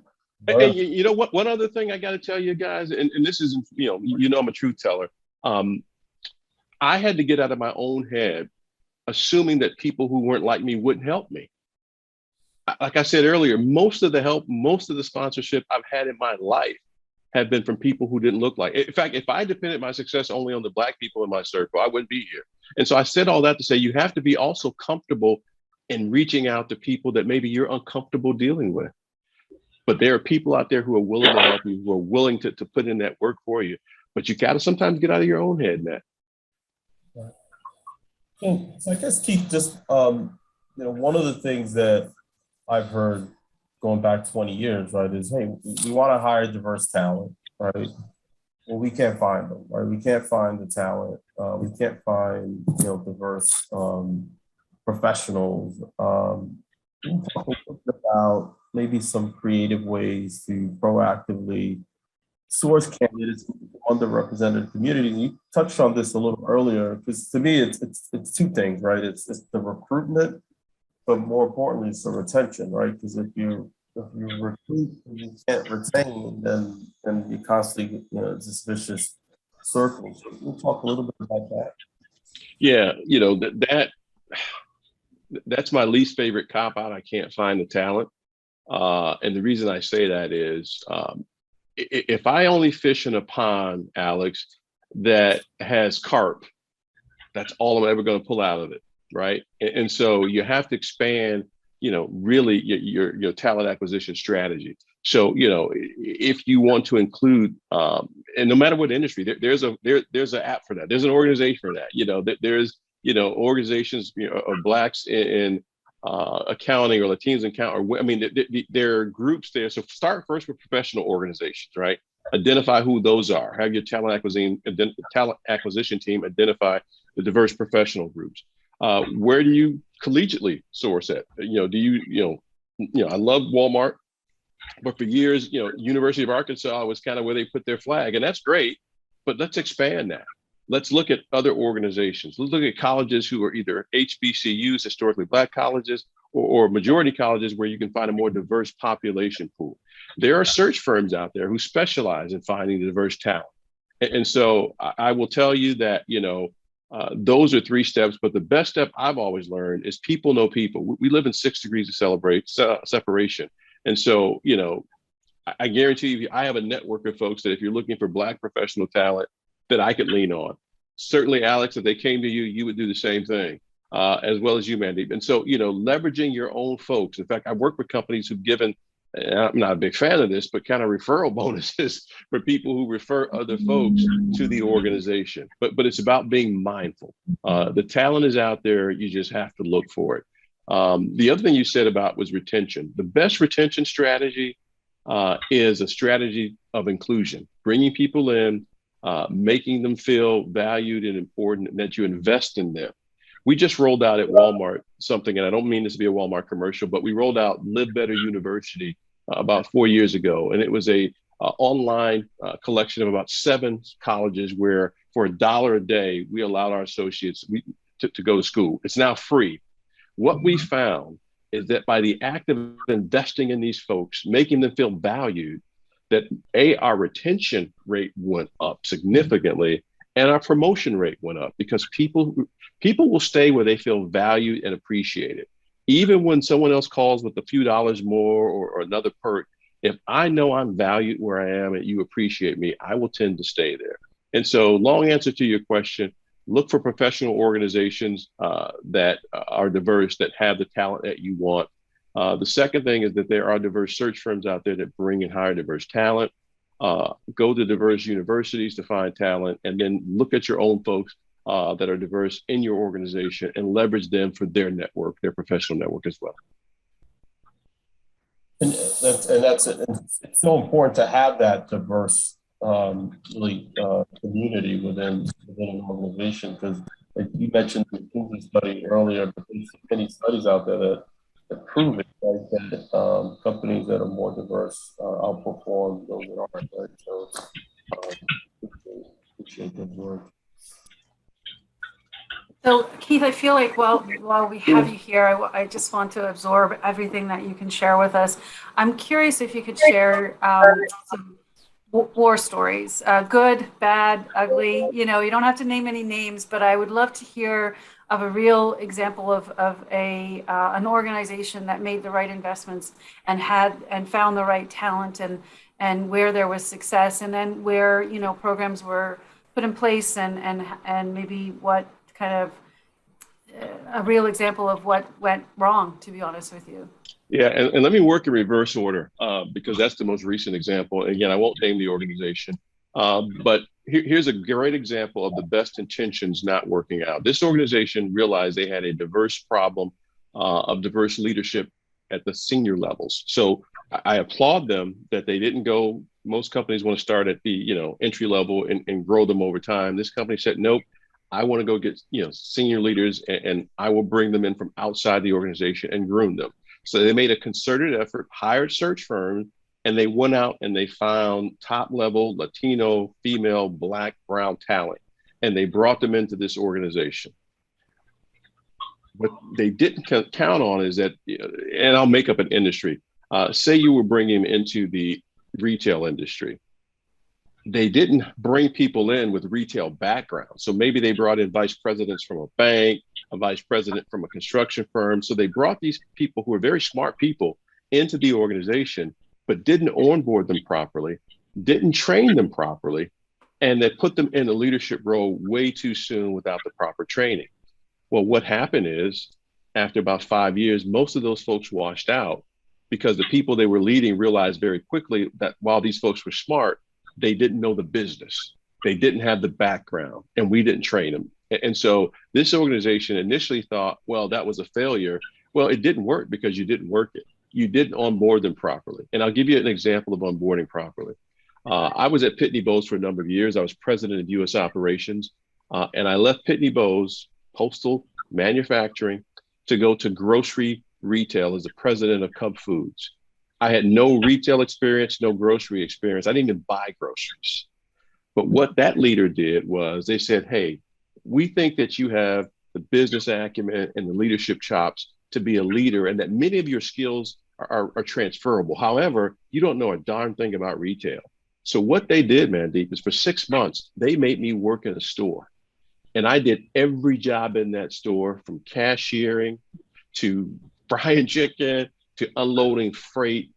And Learn. you know what? One other thing I got to tell you guys, and this isn't, I'm a truth teller. I had to get out of my own head, assuming that people who weren't like me wouldn't help me. Like I said earlier, most of the help, most of the sponsorship I've had in my life have been from people who didn't look like. In fact, if I depended my success only on the Black people in my circle, I wouldn't be here. And so I said all that to say you have to be also comfortable in reaching out to people that maybe you're uncomfortable dealing with. But there are people out there who are willing to help you, who are willing to put in that work for you. But you got to sometimes get out of your own head, Matt. So I guess Keith, just one of the things that I've heard going back 20 years, right, is hey, we want to hire diverse talent, right? Well, we can't find them, right? We can't find the talent. We can't find diverse professionals. Can you talk a little bit about maybe some creative ways to proactively source candidates from underrepresented communities? You touched on this a little earlier, because to me, it's two things, right? It's the recruitment, but more importantly, it's the retention, right? Because if you recruit and you can't retain, then you constantly, it's this vicious circle. So we'll talk a little bit about that. Yeah, that's my least favorite cop out. I can't find the talent. And the reason I say that is if I only fish in a pond, Alex, that has carp, that's all I'm ever going to pull out of it. Right. And so you have to expand, really your talent acquisition strategy. So, if you want to include, and no matter what industry, there's an app for that. There's an organization for that. There's, organizations of Blacks in accounting or Latinos in accounting. Or, I mean, there are groups there. So start first with professional organizations, right? Identify who those are. Have your talent acquisition team identify the diverse professional groups. Where do you collegiately source it? I love Walmart, but for years, University of Arkansas was kind of where they put their flag, and that's great. But let's expand that. Let's look at other organizations. Let's look at colleges who are either HBCUs, historically Black colleges, or majority colleges where you can find a more diverse population pool. There are search firms out there who specialize in finding diverse talent. And so I will tell you that, those are 3 steps, but the best step I've always learned is people know people. We live in 6 degrees of separation. And so, I guarantee you, I have a network of folks that if you're looking for Black professional talent that I could lean on. Certainly, Alex, if they came to you, you would do the same thing, as well as you, Mandeep. And so, leveraging your own folks. In fact, I work with companies who've given, and I'm not a big fan of this, but kind of referral bonuses for people who refer other folks to the organization. But it's about being mindful. The talent is out there. You just have to look for it. The other thing you said about was retention. The best retention strategy is a strategy of inclusion, bringing people in, making them feel valued and important, and that you invest in them. We just rolled out at Walmart something, and I don't mean this to be a Walmart commercial, but we rolled out Live Better University about 4 years ago. And it was a online collection of about 7 colleges where for $1 a day, we allowed our associates to go to school. It's now free. What we found is that by the act of investing in these folks, making them feel valued, that our retention rate went up significantly and our promotion rate went up, because people will stay where they feel valued and appreciated. Even when someone else calls with a few dollars more or another perk, if I know I'm valued where I am and you appreciate me, I will tend to stay there. And so, long answer to your question, look for professional organizations that are diverse, that have the talent that you want. The second thing is that there are diverse search firms out there that bring and hire diverse talent. Go to diverse universities to find talent, and then look at your own folks that are diverse in your organization and leverage them for their network, their professional network as well. And that's it. It's so important to have that diverse community within an organization, because like you mentioned the McKinsey study earlier, but there's many studies out there that prove it, right? That companies that are more diverse outperform those that aren't, right? So, appreciate that work. So Keith, I feel like while we have you here, I just want to absorb everything that you can share with us. I'm curious if you could share some war stories, good, bad, ugly. You know, you don't have to name any names, but I would love to hear of a real example of an organization that made the right investments and found the right talent and where there was success, and then where, you know, programs were put in place and maybe what kind of a real example of what went wrong, to be honest with you. Yeah, and let me work in reverse order because that's the most recent example. Again, I won't name the organization, but here's a great example of the best intentions not working out. This organization realized they had a diverse problem of diverse leadership at the senior levels. So I applaud them that they didn't go. Most companies want to start at the, you know, entry level and grow them over time. This company said, nope. I want to go get, you know, senior leaders and I will bring them in from outside the organization and groom them. So they made a concerted effort, hired search firms, and they went out and they found top level Latino, female, Black, brown talent, and they brought them into this organization. What they didn't count on is that, and I'll make up an industry. Say you were bringing them into the retail industry. They didn't bring people in with retail backgrounds. So maybe they brought in vice presidents from a bank, a vice president from a construction firm. So they brought these people who are very smart people into the organization, but didn't onboard them properly, didn't train them properly, and they put them in a leadership role way too soon without the proper training. Well, what happened is after about 5 years, most of those folks washed out because the people they were leading realized very quickly that while these folks were smart, they didn't know the business. They didn't have the background, and we didn't train them. And so this organization initially thought, well, that was a failure. Well, it didn't work because you didn't work it. You didn't onboard them properly. And I'll give you an example of onboarding properly. I was at Pitney Bowes for a number of years. I was president of U.S. operations, and I left Pitney Bowes, postal manufacturing, to go to grocery retail as the president of Cub Foods. I had no retail experience, no grocery experience. I didn't even buy groceries. But what that leader did was they said, hey, we think that you have the business acumen and the leadership chops to be a leader and that many of your skills are transferable. However, you don't know a darn thing about retail. So what they did, Mandeep, is for 6 months, they made me work in a store. And I did every job in that store, from cashiering to frying chicken to unloading freight.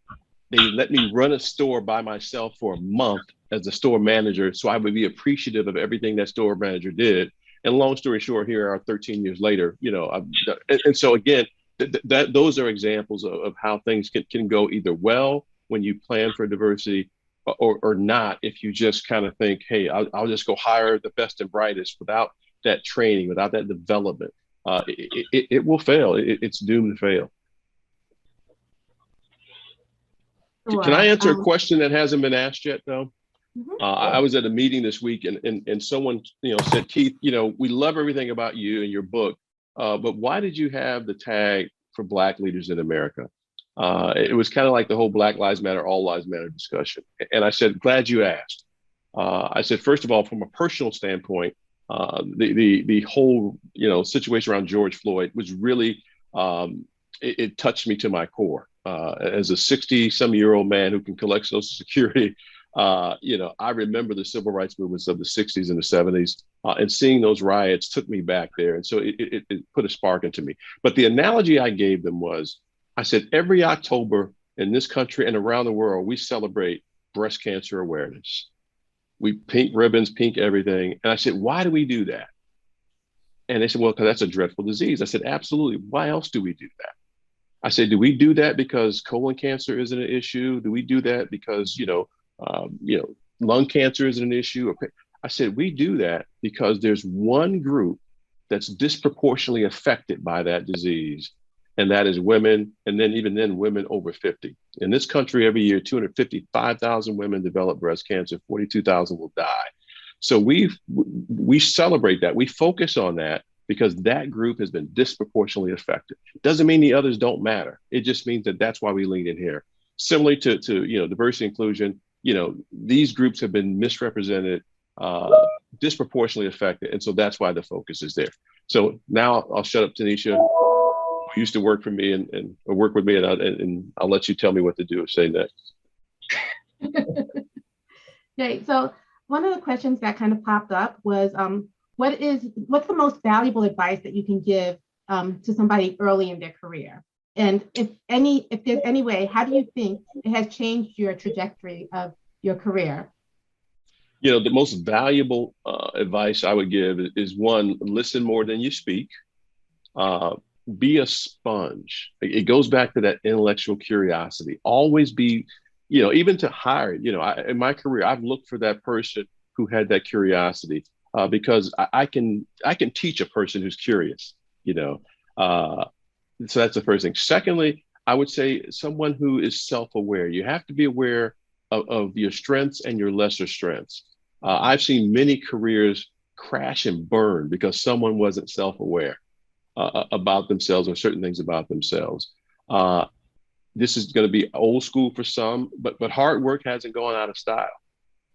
They let me run a store by myself for a month as a store manager, so I would be appreciative of everything that store manager did. And long story short, here are 13 years later, you know, and so again, those are examples of how things can go either well when you plan for diversity or not if you just kind of think, hey, I'll just go hire the best and brightest without that training, without that development. It will fail. It's doomed to fail. Sure. Can I answer a question that hasn't been asked yet, though? Mhm. I was at a meeting this week and someone, you know, said, Keith, you know, we love everything about you and your book, but why did you have the tag for Black leaders in America? It was kind of like the whole Black Lives Matter, All Lives Matter discussion. And I said, glad you asked. I said, first of all, from a personal standpoint, the whole, you know, situation around George Floyd was really, it touched me to my core. As a 60-some-year-old man who can collect Social Security, you know, I remember the civil rights movements of the 60s and the 70s, and seeing those riots took me back there. And so it put a spark into me. But the analogy I gave them was, I said, every October in this country and around the world, we celebrate breast cancer awareness. We pink ribbons, pink everything. And I said, why do we do that? And they said, well, because that's a dreadful disease. I said, absolutely. Why else do we do that? I said, do we do that because colon cancer isn't an issue? Do we do that because, you know, lung cancer isn't an issue? I said, we do that because there's one group that's disproportionately affected by that disease, and that is women, and then even then, women over 50. In this country, every year, 255,000 women develop breast cancer, 42,000 will die. So we celebrate that. We focus on that because that group has been disproportionately affected. Doesn't mean the others don't matter. It just means that that's why we lean in here. Similarly to diversity inclusion, these groups have been misrepresented, disproportionately affected, and so that's why the focus is there. So now I'll shut up, Tanisha, who used to work for me and work with me, and I'll let you tell me what to do or say next. Okay, so one of the questions that kind of popped up was, what's the most valuable advice that you can give to somebody early in their career? And if there's any way, how do you think it has changed your trajectory of your career? The most valuable advice I would give is one, listen more than you speak. Be a sponge. It goes back to that intellectual curiosity. Always be, even to hire, in my career, I've looked for that person who had that curiosity because I can teach a person who's curious, So that's the first thing. Secondly, I would say someone who is self-aware. You have to be aware of your strengths and your lesser strengths. I've seen many careers crash and burn because someone wasn't self-aware about themselves or certain things about themselves. This is going to be old school for some, but hard work hasn't gone out of style.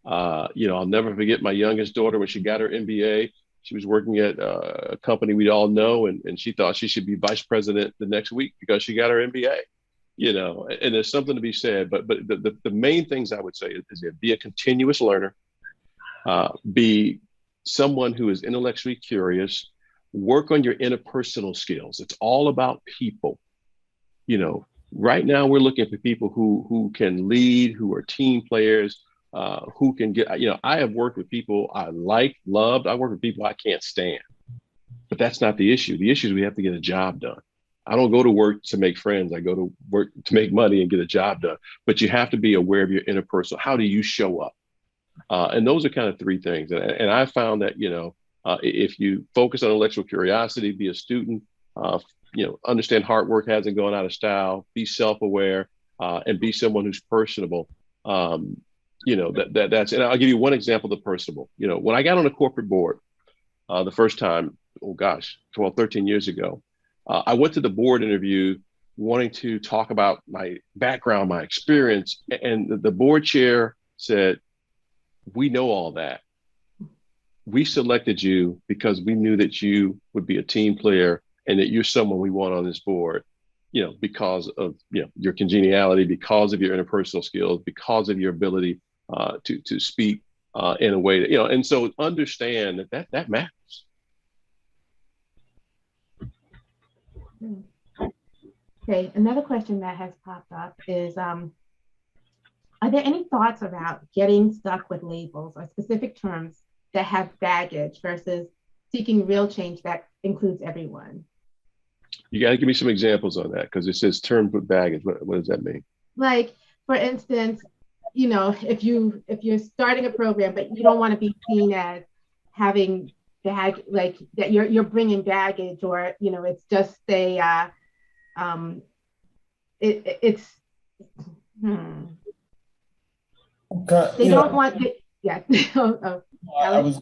I'll never forget my youngest daughter when she got her MBA. She was working at a company we all know, and she thought she should be vice president the next week because she got her MBA. And there's something to be said. But the main things I would say is be a continuous learner, be someone who is intellectually curious, work on your interpersonal skills. It's all about people. Right now we're looking for people who can lead, who are team players, who can get, I have worked with people I loved. I work with people I can't stand, but that's not the issue. The issue is we have to get a job done. I don't go to work to make friends. I go to work to make money and get a job done, but you have to be aware of your interpersonal. How do you show up? And those are kind of three things. And I found that, if you focus on intellectual curiosity, be a student, understand hard work hasn't gone out of style, be self-aware, and be someone who's personable. That's, and I'll give you one example of the personable. When I got on a corporate board the first time, 12, 13 years ago, I went to the board interview wanting to talk about my background, my experience, and the board chair said, "We know all that. We selected you because we knew that you would be a team player and that you're someone we want on this board, because of your congeniality, because of your interpersonal skills, because of your ability to speak in a way that, and so understand that matters." Okay, another question that has popped up is, are there any thoughts about getting stuck with labels or specific terms that have baggage versus seeking real change that includes everyone? You got to give me some examples on that, because it says terms with baggage. What does that mean? Like, for instance, if you're starting a program, but you don't want to be seen as having like that you're bringing baggage, or it's just it's they don't want it. Yeah. I was,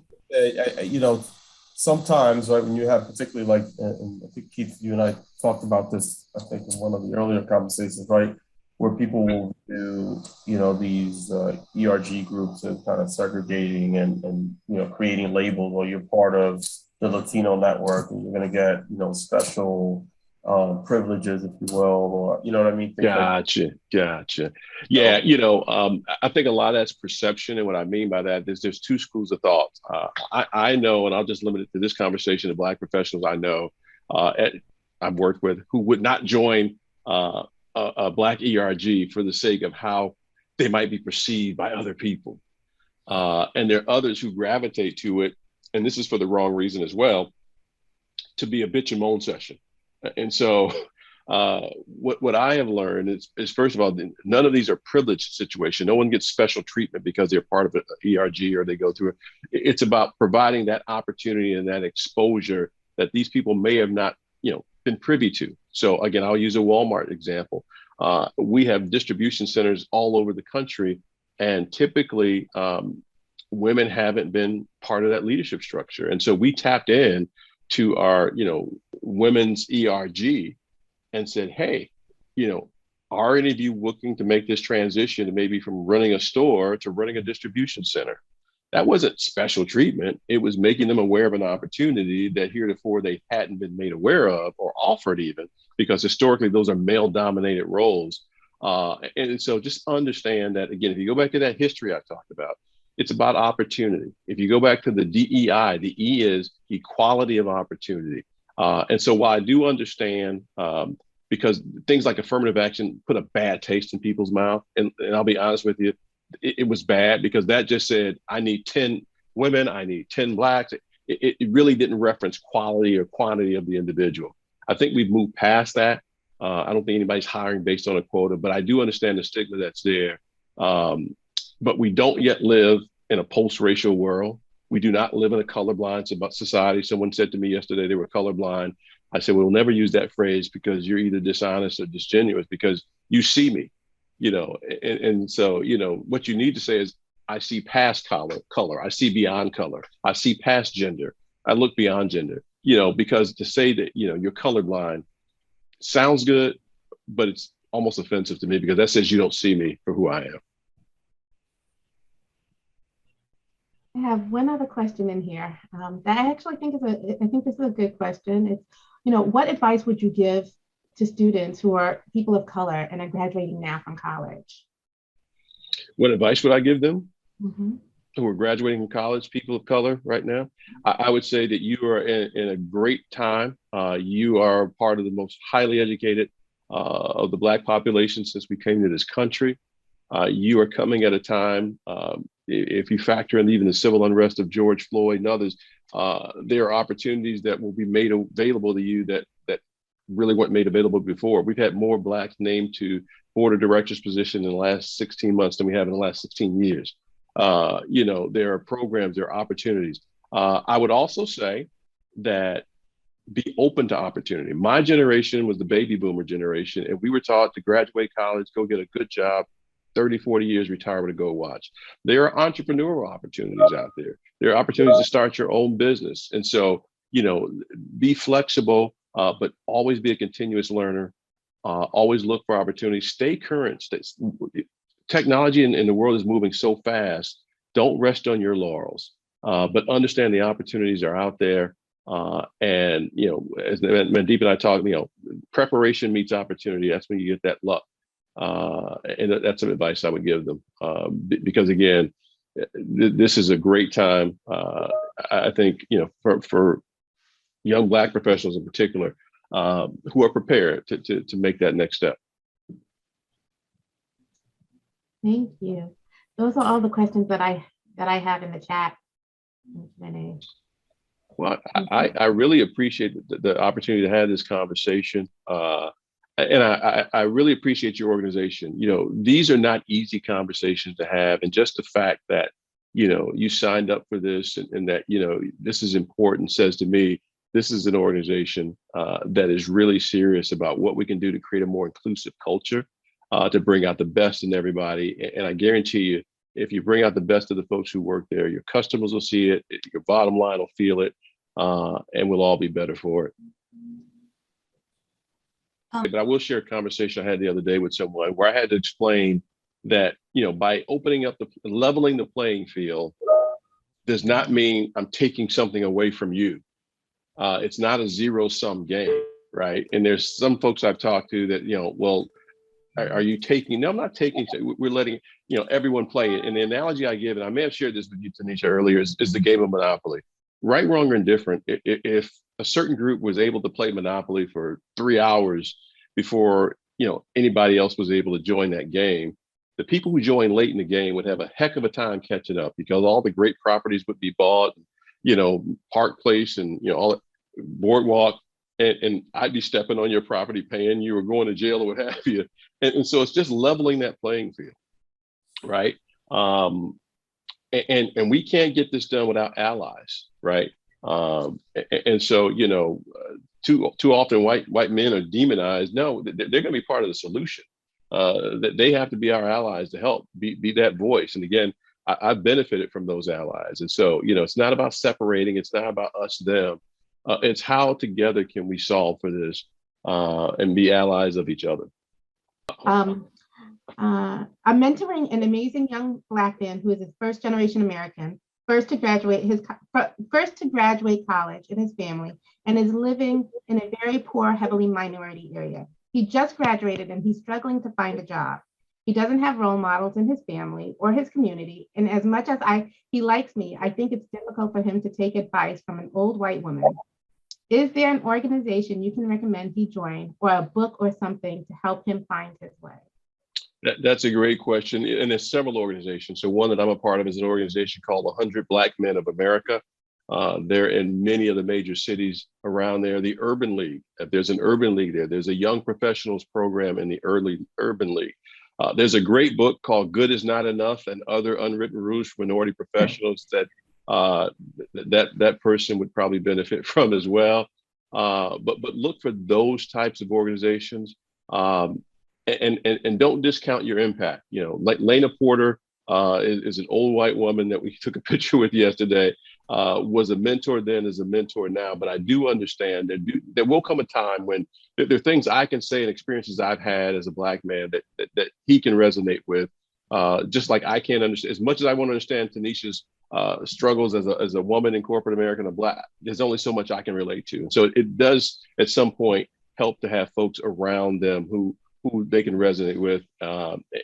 sometimes, right, when you have particularly like, and I think Keith, you and I talked about this, I think in one of the earlier conversations, right, where people will do, these ERG groups and kind of segregating and creating labels, or you're part of the Latino network and you're going to get, special privileges, if you will, or, what I mean? Gotcha. Yeah. I think a lot of that's perception. And what I mean by that is there's two schools of thought. I know, and I'll just limit it to this conversation, the Black professionals I know, I've worked with, who would not join a Black ERG for the sake of how they might be perceived by other people. And there are others who gravitate to it, and this is for the wrong reason as well, to be a bitch and moan session. And so what I have learned is, first of all, none of these are privileged situations. No one gets special treatment because they're part of an ERG or they go through it. It's about providing that opportunity and that exposure that these people may have not, been privy to. So again, I'll use a Walmart example. We have distribution centers all over the country, and typically women haven't been part of that leadership structure. And so we tapped in to our, women's ERG and said, hey, are any of you looking to make this transition maybe from running a store to running a distribution center? That wasn't special treatment. It was making them aware of an opportunity that heretofore they hadn't been made aware of or offered even, because historically those are male dominated roles. And so just understand that, again, if you go back to that history I talked about, it's about opportunity. If you go back to the DEI, the E is equality of opportunity. And so while I do understand, because things like affirmative action put a bad taste in people's mouth, and I'll be honest with you, it was bad because that just said, I need 10 women, I need 10 Blacks. It really didn't reference quality or quantity of the individual. I think we've moved past that. I don't think anybody's hiring based on a quota, but I do understand the stigma that's there. But we don't yet live in a post-racial world. We do not live in a colorblind society. Someone said to me yesterday they were colorblind. I said, we'll never use that phrase because you're either dishonest or disingenuous because you see me, and so, what you need to say is, I see past color, I see beyond color, I see past gender, I look beyond gender, because to say that, you're colorblind sounds good, but it's almost offensive to me because that says you don't see me for who I am. I have one other question in here that I actually think I think this is a good question. It's, what advice would you give to students who are people of color and are graduating now from college? What advice would I give them Mm-hmm. who are graduating from college, people of color right now? I would say that you are in a great time. You are part of the most highly educated of the Black population since we came to this country. You are coming at a time, if you factor in even the civil unrest of George Floyd and others, there are opportunities that will be made available to you that really weren't made available before. We've had more Blacks named to board of directors position in the last 16 months than we have in the last 16 years. There are programs, there are opportunities. I would also say that be open to opportunity. My generation was the baby boomer generation, and we were taught to graduate college, go get a good job, 30, 40 years, retire with a gold watch. There are entrepreneurial opportunities out there. There are opportunities to start your own business. And so, be flexible, but always be a continuous learner. Always look for opportunities. Stay current. Technology in the world is moving so fast. Don't rest on your laurels, but understand the opportunities are out there. And, as Mandeep and I talk, preparation meets opportunity. That's when you get that luck. And that's some advice I would give them, because again, this is a great time. I think, for young Black professionals in particular, who are prepared to make that next step. Thank you. Those are all the questions that I have in the chat. Well, I really appreciate the opportunity to have this conversation. And I really appreciate your organization. These are not easy conversations to have. And just the fact that, you signed up for this and that, this is important says to me, this is an organization that is really serious about what we can do to create a more inclusive culture, to bring out the best in everybody. And I guarantee you, if you bring out the best of the folks who work there, your customers will see it, your bottom line will feel it, and we'll all be better for it. But I will share a conversation I had the other day with someone where I had to explain that, by opening up leveling the playing field does not mean I'm taking something away from you. It's not a zero-sum game, right? And there's some folks I've talked to that, well, are you taking? No, I'm not taking. We're letting, everyone play it. And the analogy I give, and I may have shared this with you, Tanisha, earlier, is the game of Monopoly. Right, wrong, or indifferent. If a certain group was able to play Monopoly for 3 hours before, anybody else was able to join that game, the people who joined late in the game would have a heck of a time catching up because all the great properties would be bought, Park Place and, all that boardwalk. And I'd be stepping on your property, paying you or going to jail or what have you. And so it's just leveling that playing field, right? And we can't get this done without allies, right? And so, too often white men are demonized. No, they're going to be part of the solution. That they have to be our allies to help be that voice. And again, I've benefited from those allies. And so, it's not about separating. It's not about us, them. It's how together can we solve for this and be allies of each other. I'm mentoring an amazing young Black man who is a first generation American, first to graduate college in his family, and is living in a very poor, heavily minority area. He just graduated and he's struggling to find a job. He doesn't have role models in his family or his community. And as much as he likes me, I think it's difficult for him to take advice from an old white woman. Is there an organization you can recommend he join, or a book or something to help him find his way? That's a great question. And there's several organizations. So one that I'm a part of is an organization called 100 Black Men of America. They're in many of the major cities around there. The Urban League, there's an Urban League there. There's a young professionals program in the Urban League. There's a great book called Good Is Not Enough and Other Unwritten Rules for Minority Professionals that that person would probably benefit from as well. But look for those types of organizations. And don't discount your impact. Like Lena Porter is an old white woman that we took a picture with yesterday, was a mentor then, is a mentor now. But I do understand that there will come a time when there are things I can say and experiences I've had as a Black man that he can resonate with, just like I can't understand. As much as I want to understand Tanisha's struggles as a woman in corporate America and a Black, there's only so much I can relate to. And so it does at some point help to have folks around them who they can resonate with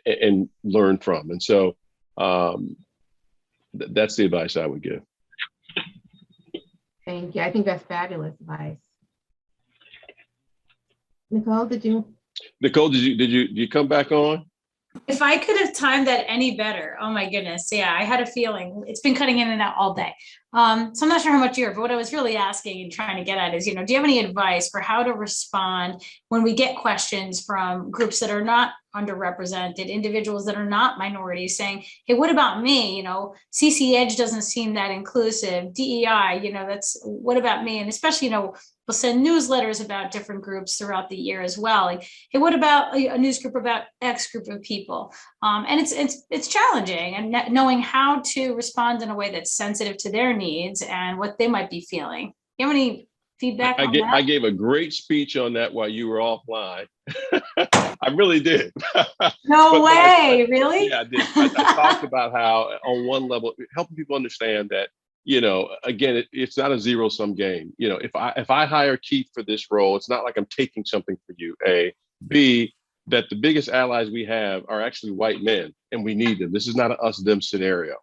and learn from. And so that's the advice I would give. Thank you. I think that's fabulous advice. Nicole, did you come back on? If I could have timed that any better, oh my goodness. Yeah, I had a feeling. It's been cutting in and out all day. So I'm not sure how much you heard, but what I was really asking and trying to get at is, do you have any advice for how to respond when we get questions from groups that are not underrepresented, individuals that are not minorities saying, hey, what about me? CC Edge doesn't seem that inclusive. DEI, that's what about me? And especially, we'll send newsletters about different groups throughout the year as well. Like, hey, what about a news group about X group of people? And it's challenging, and knowing how to respond in a way that's sensitive to their needs and what they might be feeling. You have any feedback on that? I gave a great speech on that while you were offline. I really did. No way, really? Yeah, I did. I talked about how, on one level, helping people understand that, again, it's not a zero-sum game. If I hire Keith for this role, it's not like I'm taking something for you. A, B, that the biggest allies we have are actually white men, and we need them. This is not an us-them scenario.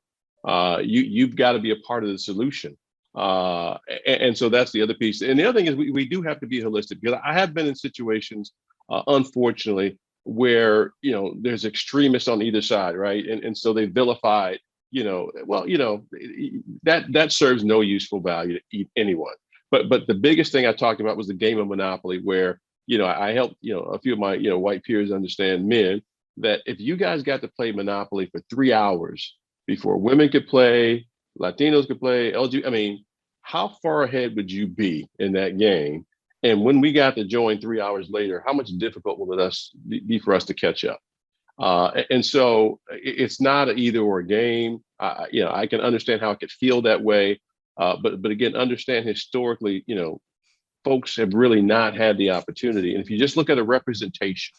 You've got to be a part of the solution. And so that's the other piece. And the other thing is we do have to be holistic, because I have been in situations, unfortunately, where, there's extremists on either side, right? And so they vilified, that serves no useful value to anyone. But the biggest thing I talked about was the game of Monopoly, where, I helped, a few of my, white peers understand, men, that if you guys got to play Monopoly for 3 hours before women could play, Latinos could play, how far ahead would you be in that game? And when we got to join 3 hours later, how much difficult will it be for us to catch up? And so it's not an either or game. I can understand how it could feel that way. But again, understand historically, folks have really not had the opportunity. And if you just look at a representation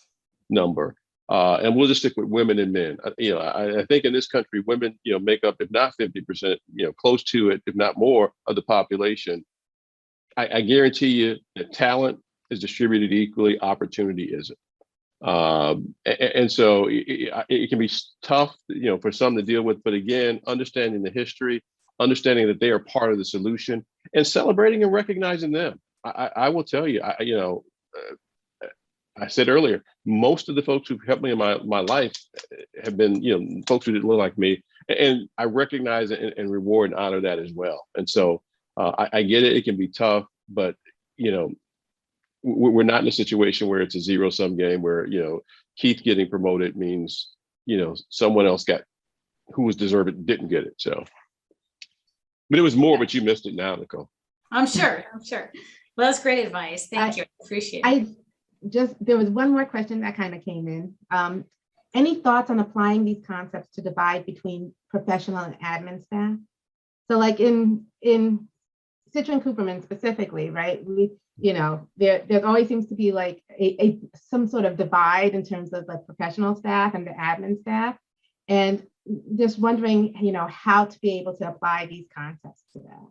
number, and we'll just stick with women and men. I think in this country, women, make up, if not 50%, close to it, if not more, of the population. I guarantee you that talent is distributed equally, opportunity isn't. And so it can be tough, for some to deal with. But again, understanding the history, understanding that they are part of the solution, and celebrating and recognizing them. I will tell you, I said earlier, most of the folks who've helped me in my life have been, folks who didn't look like me, and I recognize and reward and honor that as well. And so I get it; it can be tough, but we're not in a situation where it's a zero-sum game where Keith getting promoted means someone else who was deserving didn't get it. So, but it was more, but you missed it now, Nicole. I'm sure. Well, that's great advice. Thank you. I appreciate it. There was one more question that kind of came in. Any thoughts on applying these concepts to divide between professional and admin staff. So like in Citrin Cooperman specifically, right? There always seems to be like some sort of divide in terms of like professional staff and the admin staff. And just wondering, how to be able to apply these concepts to that.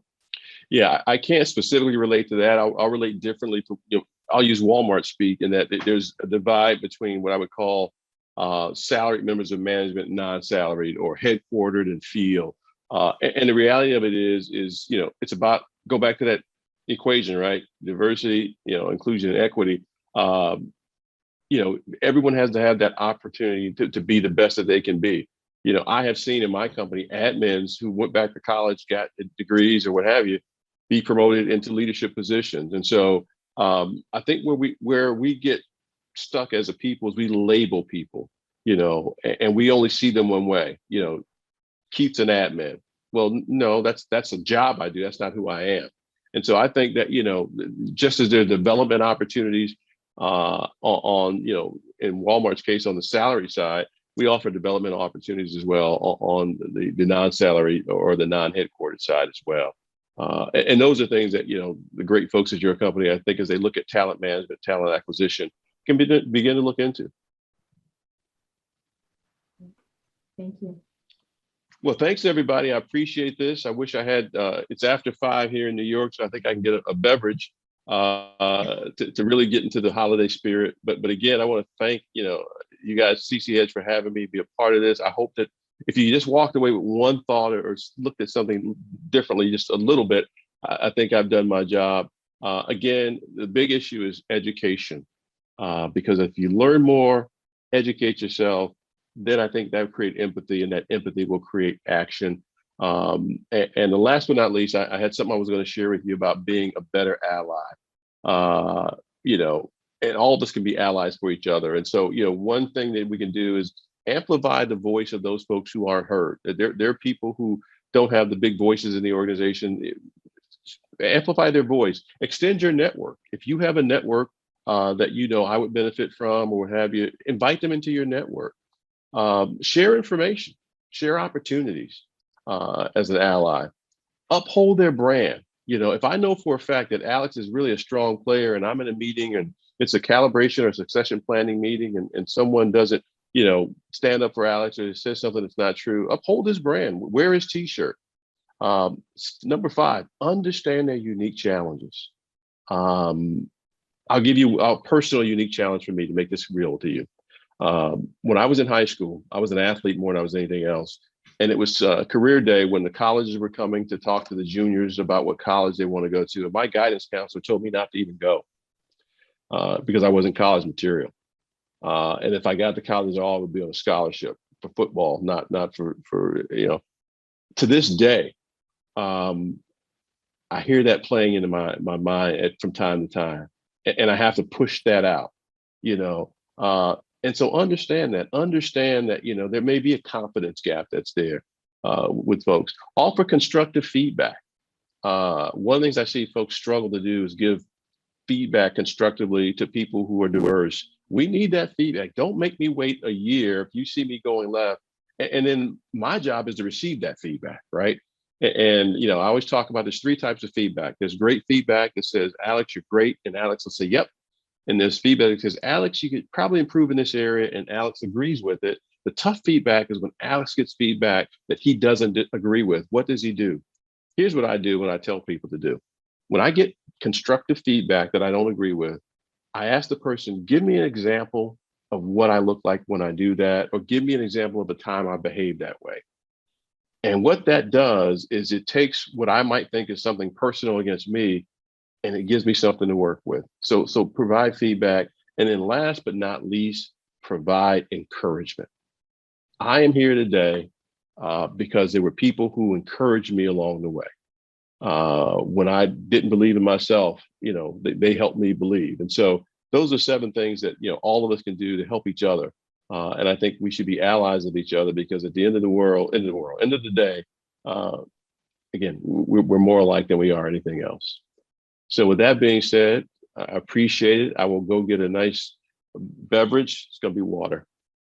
Yeah, I can't specifically relate to that. I'll relate differently to, I'll use Walmart speak in that there's a divide between what I would call salaried members of management, non-salaried, or headquartered and field. And the reality of it is, it's about, go back to that equation, right? Diversity, inclusion and equity. Everyone has to have that opportunity to be the best that they can be. I have seen in my company admins who went back to college, got degrees or what have you, be promoted into leadership positions. And so I think where we get stuck as a people is we label people, and we only see them one way. Keith's an admin. Well, no, that's a job I do. That's not who I am. And so I think that, just as there are development opportunities on in Walmart's case on the salary side, we offer development opportunities as well on the non-salary or the non-headquartered side as well. And those are things that, the great folks at your company, I think, as they look at talent management, talent acquisition, can begin to look into. Thank you. Well, thanks, everybody. I appreciate this. I wish I had, it's after 5 here in New York, so I think I can get a beverage to really get into the holiday spirit. But again, I want to thank, you guys, CC Edge, for having me be a part of this. I hope that if you just walked away with one thought or looked at something differently, just a little bit, I think I've done my job. Again, the big issue is education, because if you learn more, educate yourself, then I think that will create empathy, and that empathy will create action. And the last but not least, I had something I was going to share with you about being a better ally. And all of us can be allies for each other. And so, one thing that we can do is amplify the voice of those folks who aren't heard. There are people who don't have the big voices in the organization. Amplify their voice. Extend your network. If you have a network that I would benefit from or what have you, invite them into your network. Share information, share opportunities as an ally. Uphold their brand. If I know for a fact that Alex is really a strong player and I'm in a meeting and it's a calibration or succession planning meeting and someone doesn't, stand up for Alex or says something that's not true, uphold his brand, wear his t-shirt. Number 5, understand their unique challenges. I'll give you a personal unique challenge for me to make this real to you. When I was in high school, I was an athlete more than I was anything else. And it was career day when the colleges were coming to talk to the juniors about what college they want to go to. And my guidance counselor told me not to even go because I wasn't college material. And if I got to college at all, I would be on a scholarship for football, not for to this day. I hear that playing into my mind from time to time, and I have to push that out, and so understand that, there may be a confidence gap that's there with folks. Offer constructive feedback. One of the things I see folks struggle to do is give feedback constructively to people who are diverse. We need that feedback. Don't make me wait a year if you see me going left. And then my job is to receive that feedback, right? And, I always talk about there's 3 types of feedback. There's great feedback that says, Alex, you're great. And Alex will say, yep. And there's feedback that says, Alex, you could probably improve in this area. And Alex agrees with it. The tough feedback is when Alex gets feedback that he doesn't agree with. What does he do? Here's what I do when I tell people to do. When I get constructive feedback that I don't agree with, I ask the person, give me an example of what I look like when I do that, or give me an example of a time I behaved that way. And what that does is it takes what I might think is something personal against me, and it gives me something to work with. So provide feedback. And then last but not least, provide encouragement. I am here today because there were people who encouraged me along the way. When I didn't believe in myself, they helped me believe. And so those are 7 things that, all of us can do to help each other. And I think we should be allies of each other, because at the end of the day, again, we're more alike than we are anything else. So with that being said, I appreciate it. I will go get a nice beverage. It's going to be water.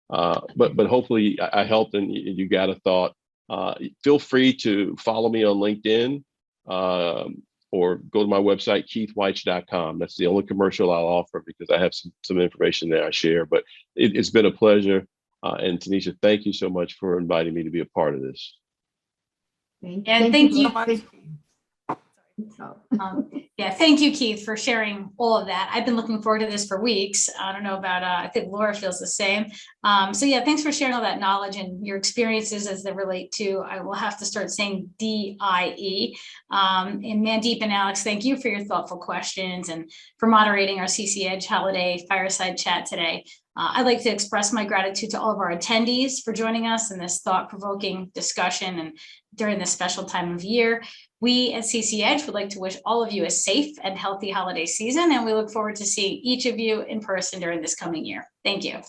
But hopefully I helped and you got a thought. Feel free to follow me on LinkedIn or go to my website, keithwyche.com. That's the only commercial I'll offer because I have some information there I share. But it's been a pleasure. And Tanisha, thank you so much for inviting me to be a part of this. And thank you. so much. Yeah, thank you, Keith, for sharing all of that. I've been looking forward to this for weeks. I don't know about, I think Laura feels the same. So yeah, thanks for sharing all that knowledge and your experiences as they relate to, I will have to start saying DIE. And Mandeep and Alex, thank you for your thoughtful questions and for moderating our CC Edge Holiday Fireside Chat today. I'd like to express my gratitude to all of our attendees for joining us in this thought-provoking discussion and during this special time of year. We at CC Edge would like to wish all of you a safe and healthy holiday season, and we look forward to seeing each of you in person during this coming year. Thank you.